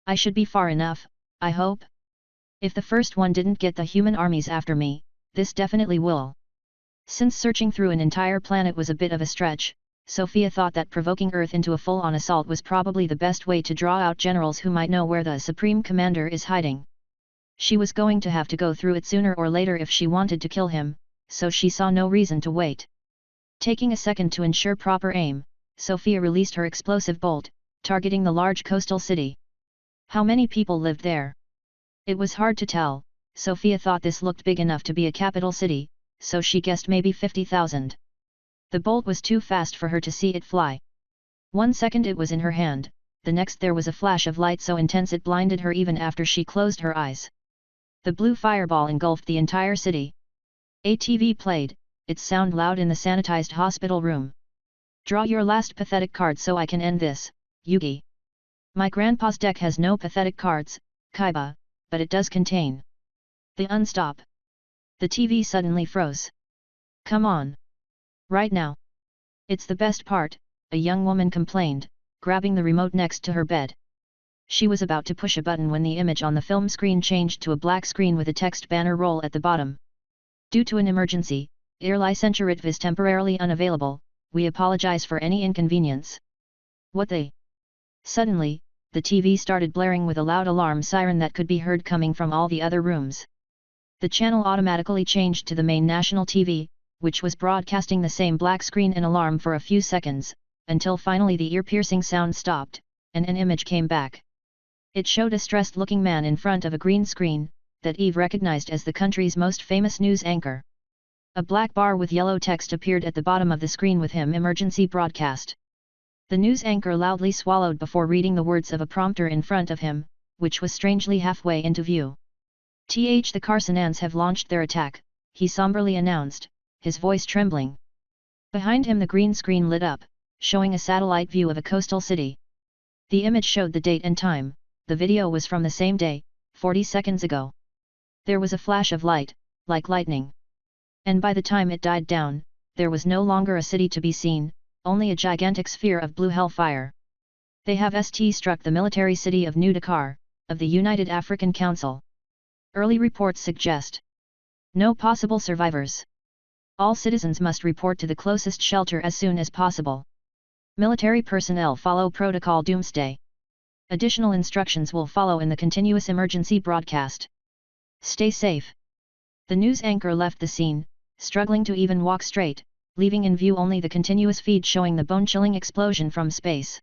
I should be far enough, I hope. If the first one didn't get the human armies after me, this definitely will. Since searching through an entire planet was a bit of a stretch, Sofia thought that provoking Earth into a full-on assault was probably the best way to draw out generals who might know where the Supreme Commander is hiding. She was going to have to go through it sooner or later if she wanted to kill him, so she saw no reason to wait. Taking a second to ensure proper aim, Sofia released her explosive bolt, targeting the large coastal city. How many people lived there? It was hard to tell. Sofia thought this looked big enough to be a capital city, so she guessed maybe 50,000. The bolt was too fast for her to see it fly. 1 second it was in her hand, the next there was a flash of light so intense it blinded her even after she closed her eyes. The blue fireball engulfed the entire city. A TV played, its sound loud in the sanitized hospital room. Draw your last pathetic card so I can end this, Yugi. My grandpa's deck has no pathetic cards, Kaiba, but it does contain. The unstop. The TV suddenly froze. Come on. Right now. It's the best part, a young woman complained, grabbing the remote next to her bed. She was about to push a button when the image on the film screen changed to a black screen with a text banner roll at the bottom. Due to an emergency, Air Licensure is temporarily unavailable, we apologize for any inconvenience. What the? Suddenly, the TV started blaring with a loud alarm siren that could be heard coming from all the other rooms. The channel automatically changed to the main national TV, which was broadcasting the same black screen and alarm for a few seconds, until finally the ear-piercing sound stopped, and an image came back. It showed a stressed-looking man in front of a green screen, that Eve recognized as the country's most famous news anchor. A black bar with yellow text appeared at the bottom of the screen with him emergency broadcast. The news anchor loudly swallowed before reading the words of a prompter in front of him, which was strangely halfway into view. The Carsonans have launched their attack, he somberly announced, his voice trembling. Behind him the green screen lit up, showing a satellite view of a coastal city. The image showed the date and time, the video was from the same day, 40 seconds ago. There was a flash of light, like lightning. And by the time it died down, there was no longer a city to be seen, only a gigantic sphere of blue hellfire. They have struck the military city of New Dakar, of the United African Council. Early reports suggest no possible survivors. All citizens must report to the closest shelter as soon as possible. Military personnel follow protocol doomsday. Additional instructions will follow in the continuous emergency broadcast. Stay safe. The news anchor left the scene, struggling to even walk straight, leaving in view only the continuous feed showing the bone-chilling explosion from space.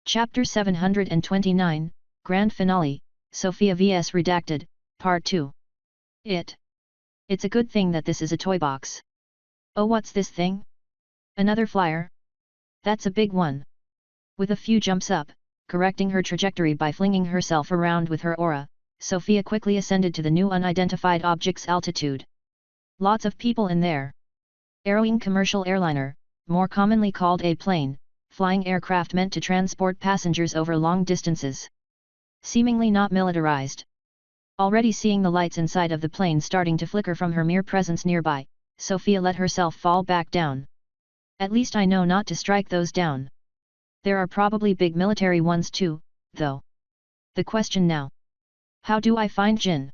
Chapter 729, Grand Finale, Sofia vs Redacted, Part 2. It's a good thing that this is a toy box. Oh, what's this thing? Another flyer? That's a big one. With a few jumps up, correcting her trajectory by flinging herself around with her aura, Sofia quickly ascended to the new unidentified object's altitude. Lots of people in there. Airwing commercial airliner, more commonly called a plane, flying aircraft meant to transport passengers over long distances. Seemingly not militarized. Already seeing the lights inside of the plane starting to flicker from her mere presence nearby, Sofia let herself fall back down. At least I know not to strike those down. There are probably big military ones too, though. The question now. How do I find Jin?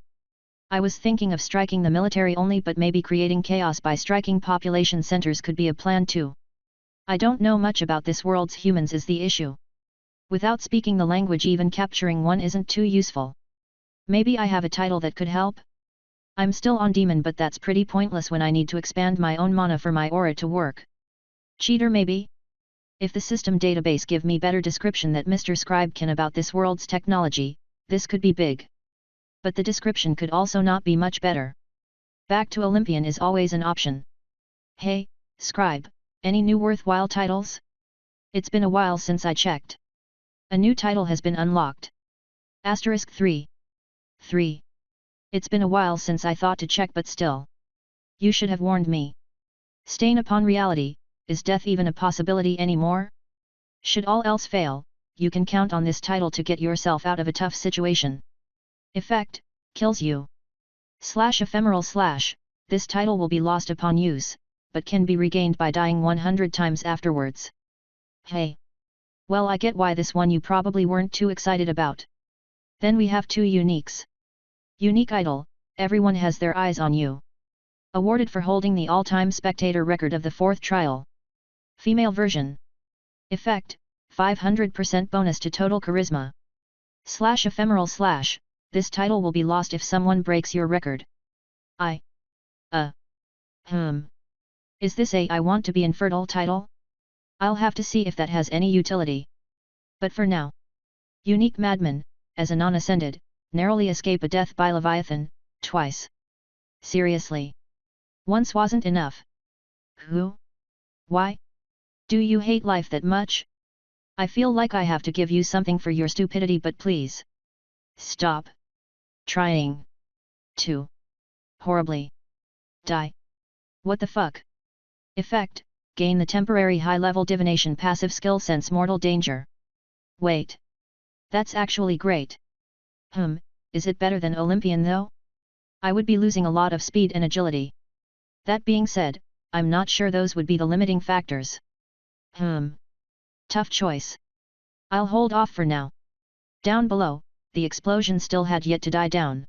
I was thinking of striking the military only, but maybe creating chaos by striking population centers could be a plan too. I don't know much about this world's humans is the issue. Without speaking the language, even capturing one isn't too useful. Maybe I have a title that could help? I'm still on demon, but that's pretty pointless when I need to expand my own mana for my aura to work. Cheater maybe? If the system database give me better description that Mr. Scribe can about this world's technology, this could be big. But the description could also not be much better. Back to Olympian is always an option. Hey, Scribe, any new worthwhile titles? It's been a while since I checked. A new title has been unlocked. Asterisk 3. It's been a while since I thought to check, but still. You should have warned me. Stain upon reality, is death even a possibility anymore? Should all else fail, you can count on this title to get yourself out of a tough situation. Effect, kills you. /ephemeral/, this title will be lost upon use, but can be regained by dying 100 times afterwards. Hey. Well, I get why this one you probably weren't too excited about. Then we have two uniques. Unique idol, everyone has their eyes on you. Awarded for holding the all-time spectator record of the 4th trial. Female version. Effect, 500% bonus to total charisma. /ephemeral/, this title will be lost if someone breaks your record. Is this a I want to be infertile title? I'll have to see if that has any utility. But for now. Unique Madman, as a non-ascended, narrowly escape a death by Leviathan, twice. Seriously. Once wasn't enough. Who? Why? Do you hate life that much? I feel like I have to give you something for your stupidity, but please. Stop. Trying. To. Horribly. Die. What the fuck? Effect, gain the temporary high-level divination passive skill Sense Mortal Danger. Wait. That's actually great. Is it better than Olympian though? I would be losing a lot of speed and agility. That being said, I'm not sure those would be the limiting factors. Tough choice. I'll hold off for now. Down below, the explosion still had yet to die down.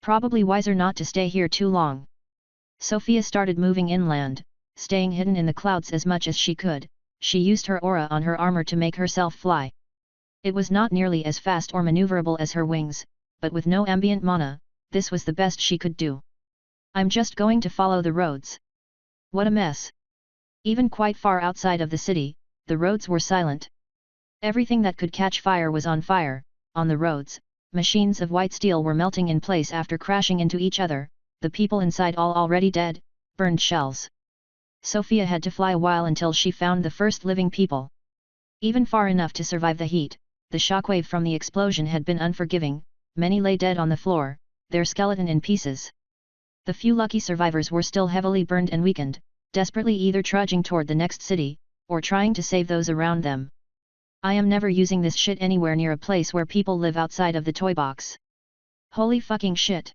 Probably wiser not to stay here too long. Sofia started moving inland, staying hidden in the clouds as much as she could. She used her aura on her armor to make herself fly. It was not nearly as fast or maneuverable as her wings, but with no ambient mana, this was the best she could do. I'm just going to follow the roads. What a mess. Even quite far outside of the city, the roads were silent. Everything that could catch fire was on fire. On the roads, machines of white steel were melting in place after crashing into each other, the people inside all already dead, burned shells. Sofia had to fly a while until she found the first living people. Even far enough to survive the heat, the shockwave from the explosion had been unforgiving, many lay dead on the floor, their skeleton in pieces. The few lucky survivors were still heavily burned and weakened, desperately either trudging toward the next city, or trying to save those around them. I am never using this shit anywhere near a place where people live outside of the toy box. Holy fucking shit.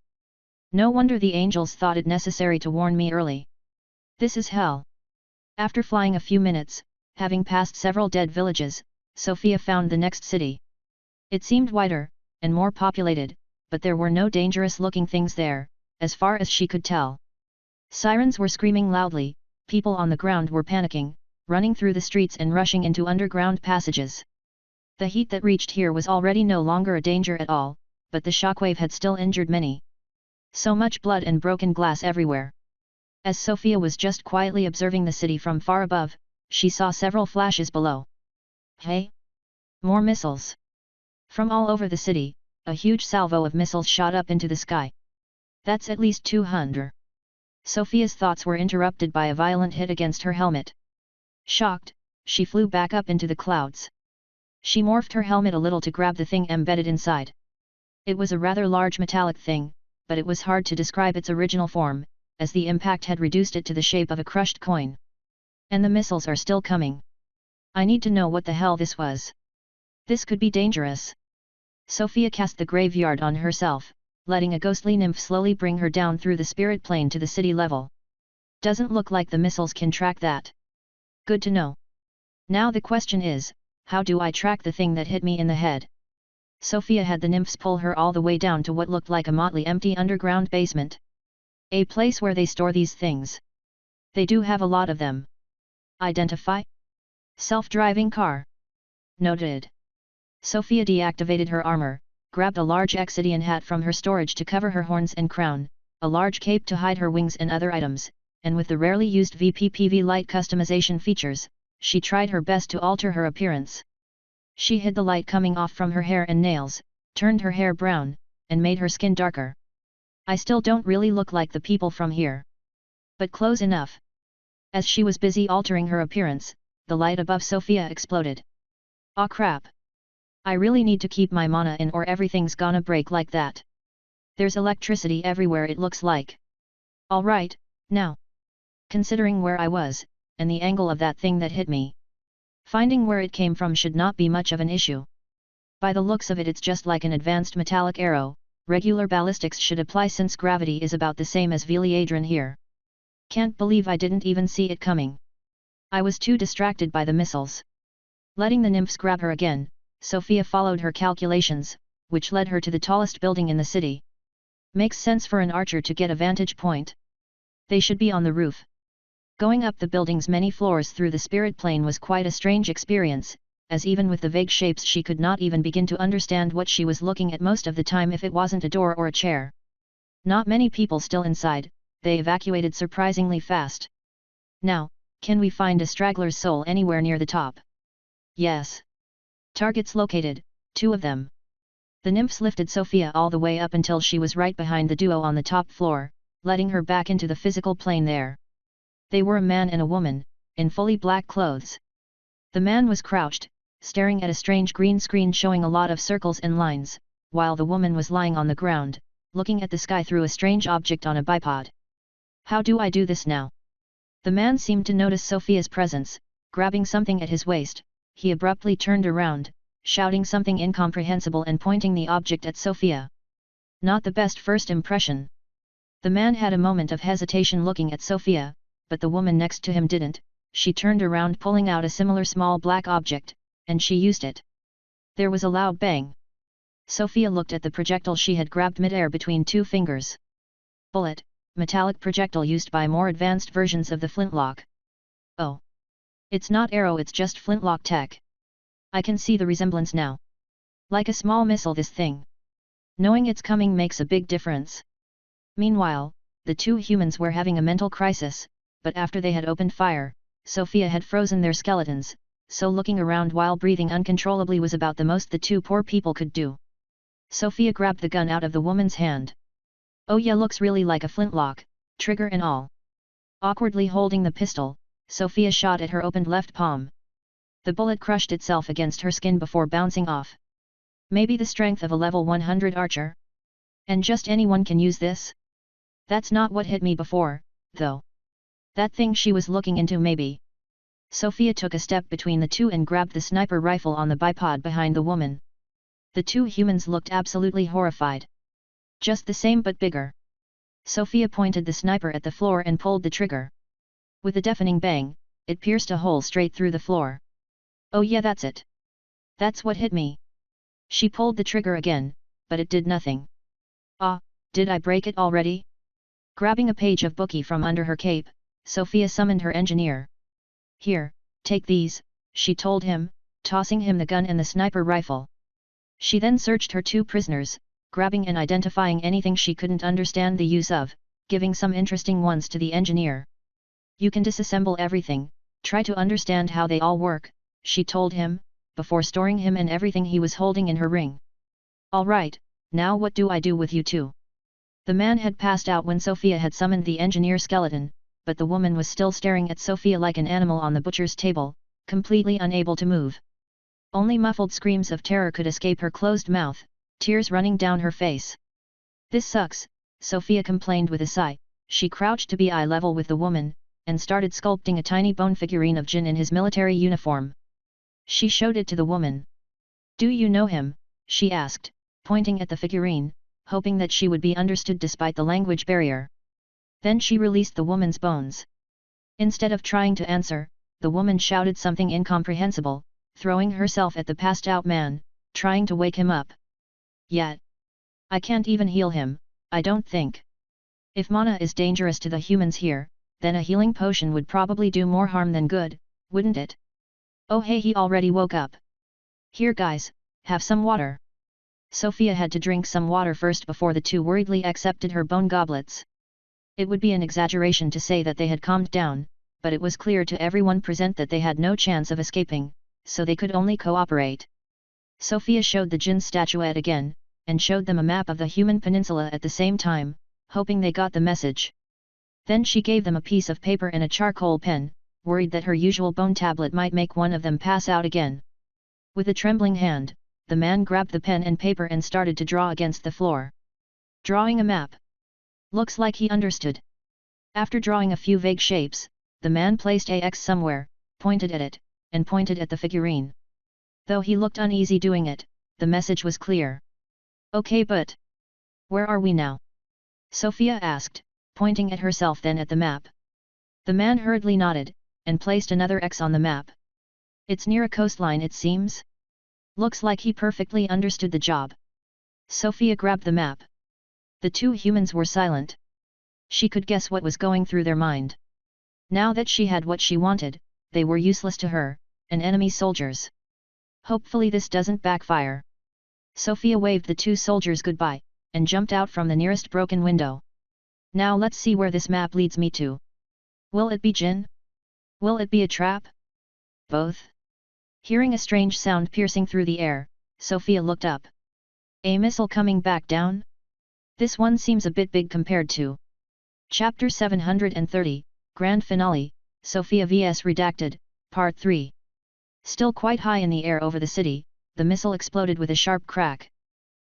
No wonder the angels thought it necessary to warn me early. This is hell. After flying a few minutes, having passed several dead villages, Sofia found the next city. It seemed wider, and more populated, but there were no dangerous-looking things there, as far as she could tell. Sirens were screaming loudly, people on the ground were panicking, running through the streets and rushing into underground passages. The heat that reached here was already no longer a danger at all, but the shockwave had still injured many. So much blood and broken glass everywhere. As Sofia was just quietly observing the city from far above, she saw several flashes below. Hey! More missiles! From all over the city, a huge salvo of missiles shot up into the sky. That's at least 200. Sofia's thoughts were interrupted by a violent hit against her helmet. Shocked, she flew back up into the clouds. She morphed her helmet a little to grab the thing embedded inside. It was a rather large metallic thing, but it was hard to describe its original form, as the impact had reduced it to the shape of a crushed coin. And the missiles are still coming. I need to know what the hell this was. This could be dangerous. Sofia cast the graveyard on herself, letting a ghostly nymph slowly bring her down through the spirit plane to the city level. Doesn't look like the missiles can track that. Good to know. Now the question is, how do I track the thing that hit me in the head? Sofia had the nymphs pull her all the way down to what looked like a motley empty underground basement. A place where they store these things. They do have a lot of them. Identify? Self-driving car. Noted. Sofia deactivated her armor, grabbed a large Exidian hat from her storage to cover her horns and crown, a large cape to hide her wings and other items, and with the rarely used VPPV light customization features, she tried her best to alter her appearance. She hid the light coming off from her hair and nails, turned her hair brown, and made her skin darker. I still don't really look like the people from here. But close enough. As she was busy altering her appearance, the light above Sofia exploded. Aw crap! I really need to keep my mana in or everything's gonna break like that. There's electricity everywhere it looks like. Alright, now. Considering where I was, and the angle of that thing that hit me. Finding where it came from should not be much of an issue. By the looks of it it's just like an advanced metallic arrow, regular ballistics should apply since gravity is about the same as Veliadron here. Can't believe I didn't even see it coming. I was too distracted by the missiles. Letting the nymphs grab her again, Sofia followed her calculations, which led her to the tallest building in the city. Makes sense for an archer to get a vantage point. They should be on the roof. Going up the building's many floors through the spirit plane was quite a strange experience, as even with the vague shapes she could not even begin to understand what she was looking at most of the time if it wasn't a door or a chair. Not many people still inside, they evacuated surprisingly fast. Now, can we find a straggler's soul anywhere near the top? Yes. Targets located, 2 of them. The nymphs lifted Sofia all the way up until she was right behind the duo on the top floor, letting her back into the physical plane there. They were a man and a woman, in fully black clothes. The man was crouched, staring at a strange green screen showing a lot of circles and lines, while the woman was lying on the ground, looking at the sky through a strange object on a bipod. How do I do this now? The man seemed to notice Sofia's presence, grabbing something at his waist. He abruptly turned around, shouting something incomprehensible and pointing the object at Sofia. Not the best first impression. The man had a moment of hesitation looking at Sofia, but the woman next to him didn't. She turned around pulling out a similar small black object, and she used it. There was a loud bang. Sofia looked at the projectile she had grabbed mid-air between two fingers. Bullet, metallic projectile used by more advanced versions of the flintlock. Oh. It's not arrow, it's just flintlock tech. I can see the resemblance now. Like a small missile, this thing. Knowing it's coming makes a big difference. Meanwhile, the two humans were having a mental crisis, but after they had opened fire, Sofia had frozen their skeletons, so looking around while breathing uncontrollably was about the most the two poor people could do. Sofia grabbed the gun out of the woman's hand. Oh yeah, looks really like a flintlock, trigger and all. Awkwardly holding the pistol, Sofia shot at her opened left palm. The bullet crushed itself against her skin before bouncing off. Maybe the strength of a level 100 archer? And just anyone can use this? That's not what hit me before, though. That thing she was looking into maybe. Sofia took a step between the two and grabbed the sniper rifle on the bipod behind the woman. The two humans looked absolutely horrified. Just the same but bigger. Sofia pointed the sniper at the floor and pulled the trigger. With a deafening bang, it pierced a hole straight through the floor. Oh yeah, that's it. That's what hit me. She pulled the trigger again, but it did nothing. Ah, did I break it already? Grabbing a page of bookie from under her cape, Sofia summoned her engineer. Here, take these, she told him, tossing him the gun and the sniper rifle. She then searched her two prisoners, grabbing and identifying anything she couldn't understand the use of, giving some interesting ones to the engineer. You can disassemble everything, try to understand how they all work, she told him, before storing him and everything he was holding in her ring. All right, now what do I do with you two? The man had passed out when Sofia had summoned the engineer skeleton, but the woman was still staring at Sofia like an animal on the butcher's table, completely unable to move. Only muffled screams of terror could escape her closed mouth, tears running down her face. This sucks, Sofia complained with a sigh. She crouched to be eye level with the woman, and started sculpting a tiny bone figurine of Jin in his military uniform. She showed it to the woman. Do you know him? She asked, pointing at the figurine, hoping that she would be understood despite the language barrier. Then she released the woman's bones. Instead of trying to answer, the woman shouted something incomprehensible, throwing herself at the passed-out man, trying to wake him up. Yet. I can't even heal him, I don't think. If mana is dangerous to the humans here, then a healing potion would probably do more harm than good, wouldn't it? Oh hey, he already woke up. Here guys, have some water. Sofia had to drink some water first before the two worriedly accepted her bone goblets. It would be an exaggeration to say that they had calmed down, but it was clear to everyone present that they had no chance of escaping, so they could only cooperate. Sofia showed the Jin statuette again, and showed them a map of the human peninsula at the same time, hoping they got the message. Then she gave them a piece of paper and a charcoal pen, worried that her usual bone tablet might make one of them pass out again. With a trembling hand, the man grabbed the pen and paper and started to draw against the floor. Drawing a map. Looks like he understood. After drawing a few vague shapes, the man placed a X somewhere, pointed at it, and pointed at the figurine. Though he looked uneasy doing it, the message was clear. Okay, but where are we now? Sofia asked, pointing at herself then at the map. The man hurriedly nodded, and placed another X on the map. It's near a coastline, it seems. Looks like he perfectly understood the job. Sofia grabbed the map. The two humans were silent. She could guess what was going through their mind. Now that she had what she wanted, they were useless to her, and enemy soldiers. Hopefully this doesn't backfire. Sofia waved the two soldiers goodbye, and jumped out from the nearest broken window. Now let's see where this map leads me to. Will it be Jin? Will it be a trap? Both? Hearing a strange sound piercing through the air, Sofia looked up. A missile coming back down? This one seems a bit big compared to. Chapter 730, Grand Finale, Sofia vs Redacted, Part 3. Still quite high in the air over the city, the missile exploded with a sharp crack.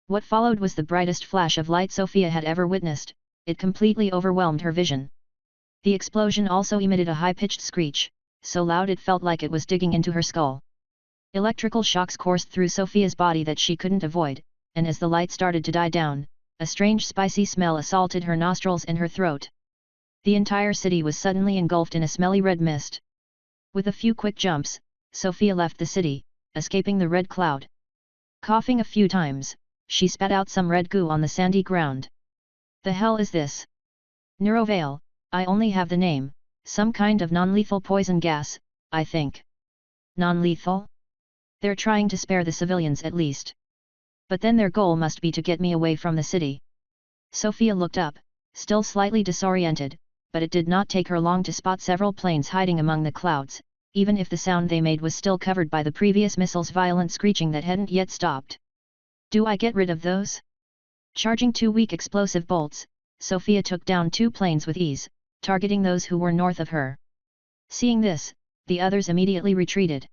What followed was the brightest flash of light Sofia had ever witnessed. It completely overwhelmed her vision. The explosion also emitted a high-pitched screech, so loud it felt like it was digging into her skull. Electrical shocks coursed through Sofia's body that she couldn't avoid, and as the light started to die down, a strange spicy smell assaulted her nostrils and her throat. The entire city was suddenly engulfed in a smelly red mist. With a few quick jumps, Sofia left the city, escaping the red cloud. Coughing a few times, she spat out some red goo on the sandy ground. The hell is this? Neurovale, I only have the name, some kind of non-lethal poison gas, I think. Non-lethal? They're trying to spare the civilians at least. But then their goal must be to get me away from the city. Sofia looked up, still slightly disoriented, but it did not take her long to spot several planes hiding among the clouds, even if the sound they made was still covered by the previous missile's violent screeching that hadn't yet stopped. Do I get rid of those? Charging 2 weak explosive bolts, Sofia took down 2 planes with ease, targeting those who were north of her. Seeing this, the others immediately retreated.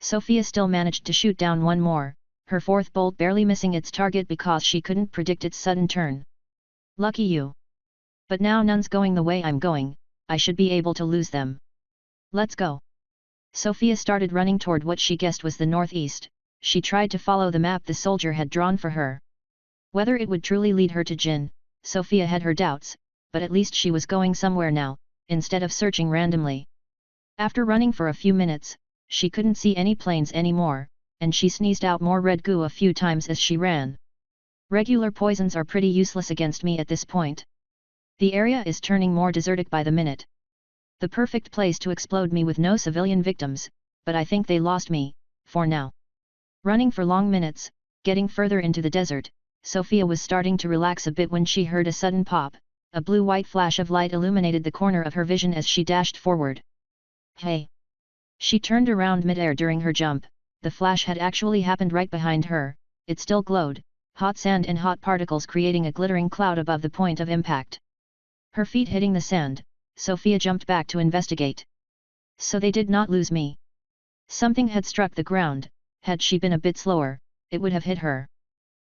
Sofia still managed to shoot down 1 more, her 4th bolt barely missing its target because she couldn't predict its sudden turn. Lucky you. But now none's going the way I'm going, I should be able to lose them. Let's go. Sofia started running toward what she guessed was the northeast. She tried to follow the map the soldier had drawn for her. Whether it would truly lead her to Jin, Sofia had her doubts, but at least she was going somewhere now, instead of searching randomly. After running for a few minutes, she couldn't see any planes anymore, and she sneezed out more red goo a few times as she ran. Regular poisons are pretty useless against me at this point. The area is turning more desertic by the minute. The perfect place to explode me with no civilian victims, but I think they lost me, for now. Running for long minutes, getting further into the desert, Sofia was starting to relax a bit when she heard a sudden pop. A blue-white flash of light illuminated the corner of her vision as she dashed forward. Hey! She turned around mid-air during her jump. The flash had actually happened right behind her. It still glowed, hot sand and hot particles creating a glittering cloud above the point of impact. Her feet hitting the sand, Sofia jumped back to investigate. So they did not lose me. Something had struck the ground. Had she been a bit slower, it would have hit her.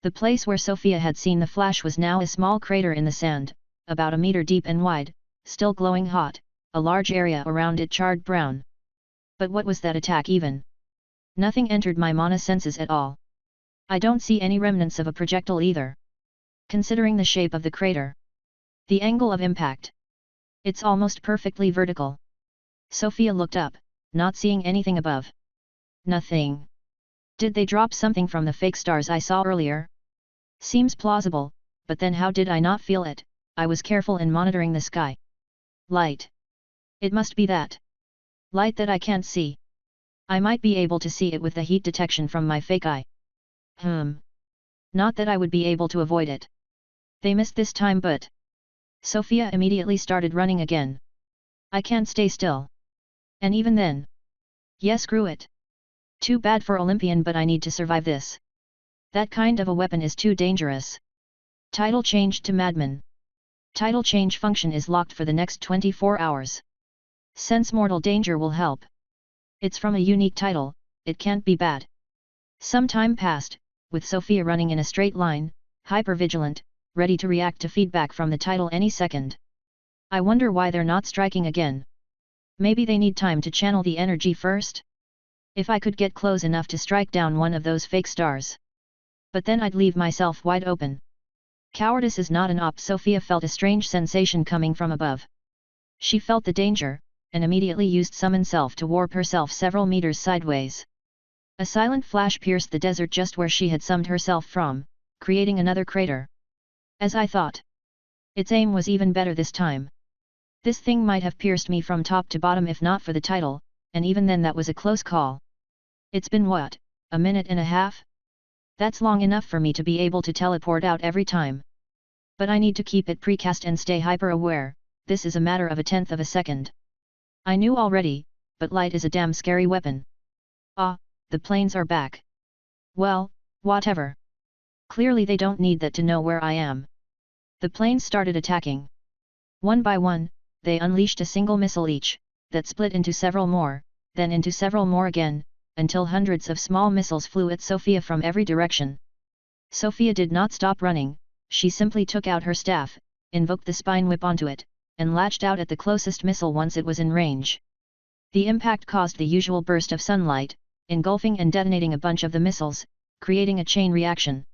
The place where Sofia had seen the flash was now a small crater in the sand, about a meter deep and wide, still glowing hot, a large area around it charred brown. But what was that attack even? Nothing entered my mana senses at all. I don't see any remnants of a projectile either. Considering the shape of the crater. The angle of impact. It's almost perfectly vertical. Sofia looked up, not seeing anything above. Nothing. Did they drop something from the fake stars I saw earlier? Seems plausible, but then how did I not feel it? I was careful in monitoring the sky. Light. It must be that. Light that I can't see. I might be able to see it with the heat detection from my fake eye. Not that I would be able to avoid it. They missed this time but... Sofia immediately started running again. I can't stay still. And even then... Yes, screw it. Too bad for Olympian, but I need to survive this. That kind of a weapon is too dangerous. Title changed to Madman. Title change function is locked for the next 24 hours. Sense mortal danger will help. It's from a unique title, it can't be bad. Some time passed, with Sofia running in a straight line, hyper-vigilant, ready to react to feedback from the title any second. I wonder why they're not striking again. Maybe they need time to channel the energy first? If I could get close enough to strike down one of those fake stars. But then I'd leave myself wide open. Cowardice is not an op. Sofia felt a strange sensation coming from above. She felt the danger, and immediately used summon self to warp herself several meters sideways. A silent flash pierced the desert just where she had summoned herself from, creating another crater. As I thought. Its aim was even better this time. This thing might have pierced me from top to bottom if not for the title, and even then that was a close call. It's been what, a minute and a half? That's long enough for me to be able to teleport out every time. But I need to keep it precast and stay hyper-aware, this is a matter of a tenth of a second. I knew already, but light is a damn scary weapon. Ah, the planes are back. Well, whatever. Clearly they don't need that to know where I am. The planes started attacking. One by one, they unleashed a single missile each, that split into several more, then into several more again, until hundreds of small missiles flew at Sofia from every direction. Sofia did not stop running, she simply took out her staff, invoked the spine whip onto it, and latched out at the closest missile once it was in range. The impact caused the usual burst of sunlight, engulfing and detonating a bunch of the missiles, creating a chain reaction.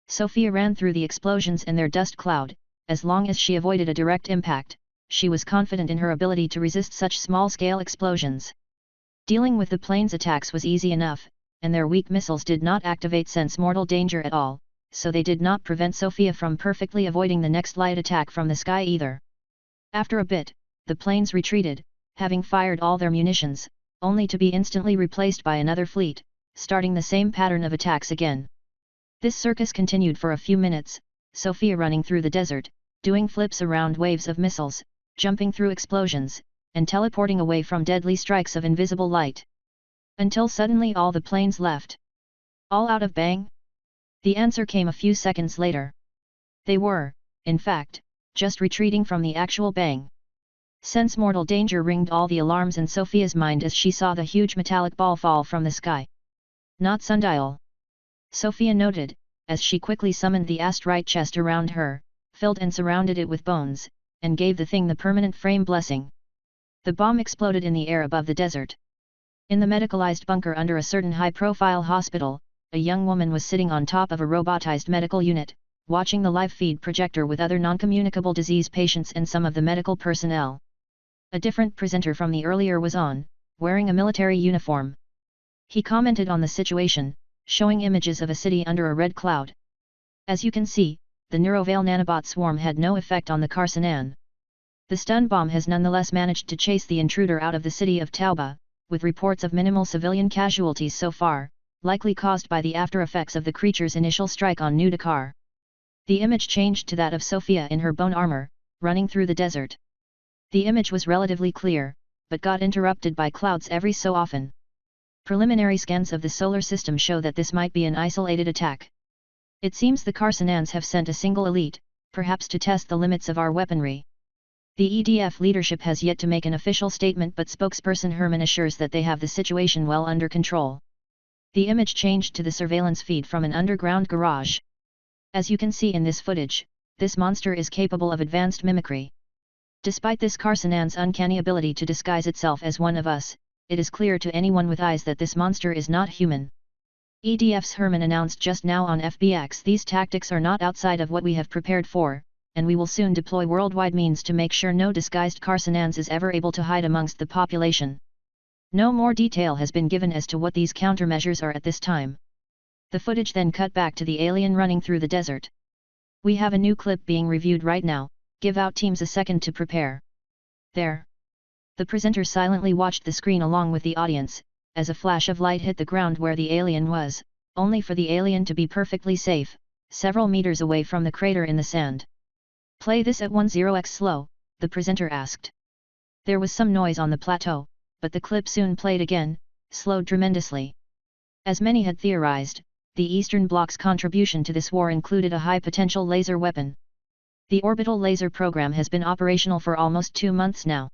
Sofia ran through the explosions and their dust cloud. As long as she avoided a direct impact, she was confident in her ability to resist such small-scale explosions. Dealing with the plane's attacks was easy enough, and their weak missiles did not activate sense mortal danger at all, so they did not prevent Sofia from perfectly avoiding the next light attack from the sky either. After a bit, the planes retreated, having fired all their munitions, only to be instantly replaced by another fleet, starting the same pattern of attacks again. This circus continued for a few minutes, Sofia running through the desert, doing flips around waves of missiles, jumping through explosions, and teleporting away from deadly strikes of invisible light. Until suddenly all the planes left. All out of bang? The answer came a few seconds later. They were, in fact, just retreating from the actual bang. Sense mortal danger ringed all the alarms in Sofia's mind as she saw the huge metallic ball fall from the sky. Not sundial. Sofia noted, as she quickly summoned the astrite chest around her, filled and surrounded it with bones, and gave the thing the permanent frame blessing. The bomb exploded in the air above the desert. In the medicalized bunker under a certain high-profile hospital, a young woman was sitting on top of a robotized medical unit, watching the live feed projector with other non-communicable disease patients and some of the medical personnel. A different presenter from the earlier was on, wearing a military uniform. He commented on the situation, showing images of a city under a red cloud. As you can see, the Neurovale nanobot swarm had no effect on the Carcinan. The stun bomb has nonetheless managed to chase the intruder out of the city of Tauba, with reports of minimal civilian casualties so far, likely caused by the after-effects of the creature's initial strike on New Dakar. The image changed to that of Sofia in her bone armor, running through the desert. The image was relatively clear, but got interrupted by clouds every so often. Preliminary scans of the solar system show that this might be an isolated attack. It seems the Carcinans have sent a single elite, perhaps to test the limits of our weaponry. The EDF leadership has yet to make an official statement, but spokesperson Herman assures that they have the situation well under control. The image changed to the surveillance feed from an underground garage. As you can see in this footage, this monster is capable of advanced mimicry. Despite this Carcinan's uncanny ability to disguise itself as one of us, it is clear to anyone with eyes that this monster is not human. EDF's Herman announced just now on FBX, these tactics are not outside of what we have prepared for, and we will soon deploy worldwide means to make sure no disguised Carcinans is ever able to hide amongst the population. No more detail has been given as to what these countermeasures are at this time. The footage then cut back to the alien running through the desert. We have a new clip being reviewed right now, give out teams a second to prepare. There. The presenter silently watched the screen along with the audience, as a flash of light hit the ground where the alien was, only for the alien to be perfectly safe, several meters away from the crater in the sand. Play this at 10x slow, the presenter asked. There was some noise on the plateau, but the clip soon played again, slowed tremendously. As many had theorized, the Eastern Bloc's contribution to this war included a high-potential laser weapon. The orbital laser program has been operational for almost 2 months now.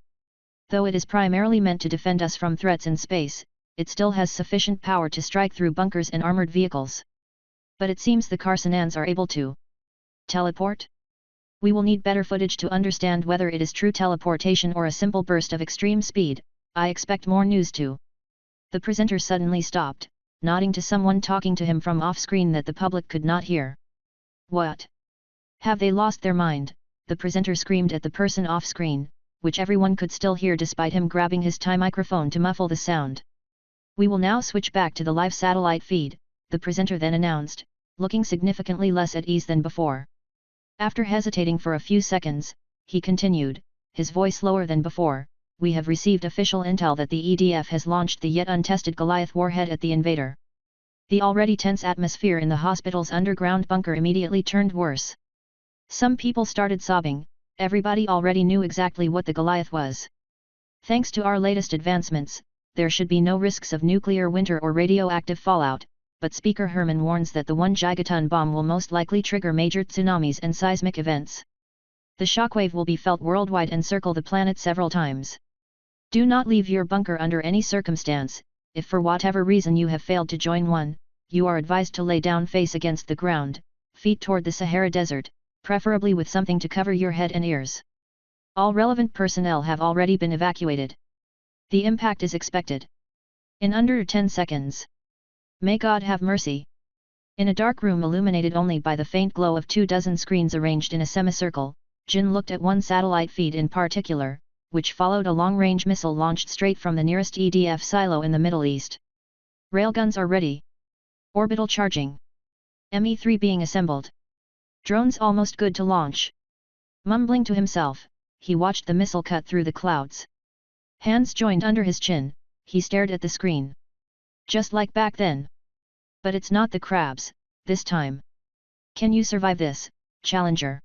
Though it is primarily meant to defend us from threats in space, it still has sufficient power to strike through bunkers and armored vehicles. But it seems the Carcinans are able to teleport? We will need better footage to understand whether it is true teleportation or a simple burst of extreme speed. I expect more news too. The presenter suddenly stopped, nodding to someone talking to him from off-screen that the public could not hear. What? Have they lost their mind? The presenter screamed at the person off-screen, which everyone could still hear despite him grabbing his tie microphone to muffle the sound. We will now switch back to the live satellite feed, the presenter then announced, looking significantly less at ease than before. After hesitating for a few seconds, he continued, his voice lower than before, we have received official intel that the EDF has launched the yet untested Goliath warhead at the invader. The already tense atmosphere in the hospital's underground bunker immediately turned worse. Some people started sobbing. Everybody already knew exactly what the Goliath was. Thanks to our latest advancements, there should be no risks of nuclear winter or radioactive fallout, but Speaker Herman warns that the 1 gigaton bomb will most likely trigger major tsunamis and seismic events. The shockwave will be felt worldwide and circle the planet several times. Do not leave your bunker under any circumstance. If for whatever reason you have failed to join one, you are advised to lay down face against the ground, feet toward the Sahara Desert, preferably with something to cover your head and ears. All relevant personnel have already been evacuated. The impact is expected. In under 10 seconds. May God have mercy. In a dark room illuminated only by the faint glow of 24 screens arranged in a semicircle, Jin looked at one satellite feed in particular, which followed a long-range missile launched straight from the nearest EDF silo in the Middle East. Railguns are ready. Orbital charging. ME-3 being assembled. Drones almost good to launch. Mumbling to himself, he watched the missile cut through the clouds. Hands joined under his chin, he stared at the screen. Just like back then. But it's not the crabs, this time. Can you survive this, Challenger?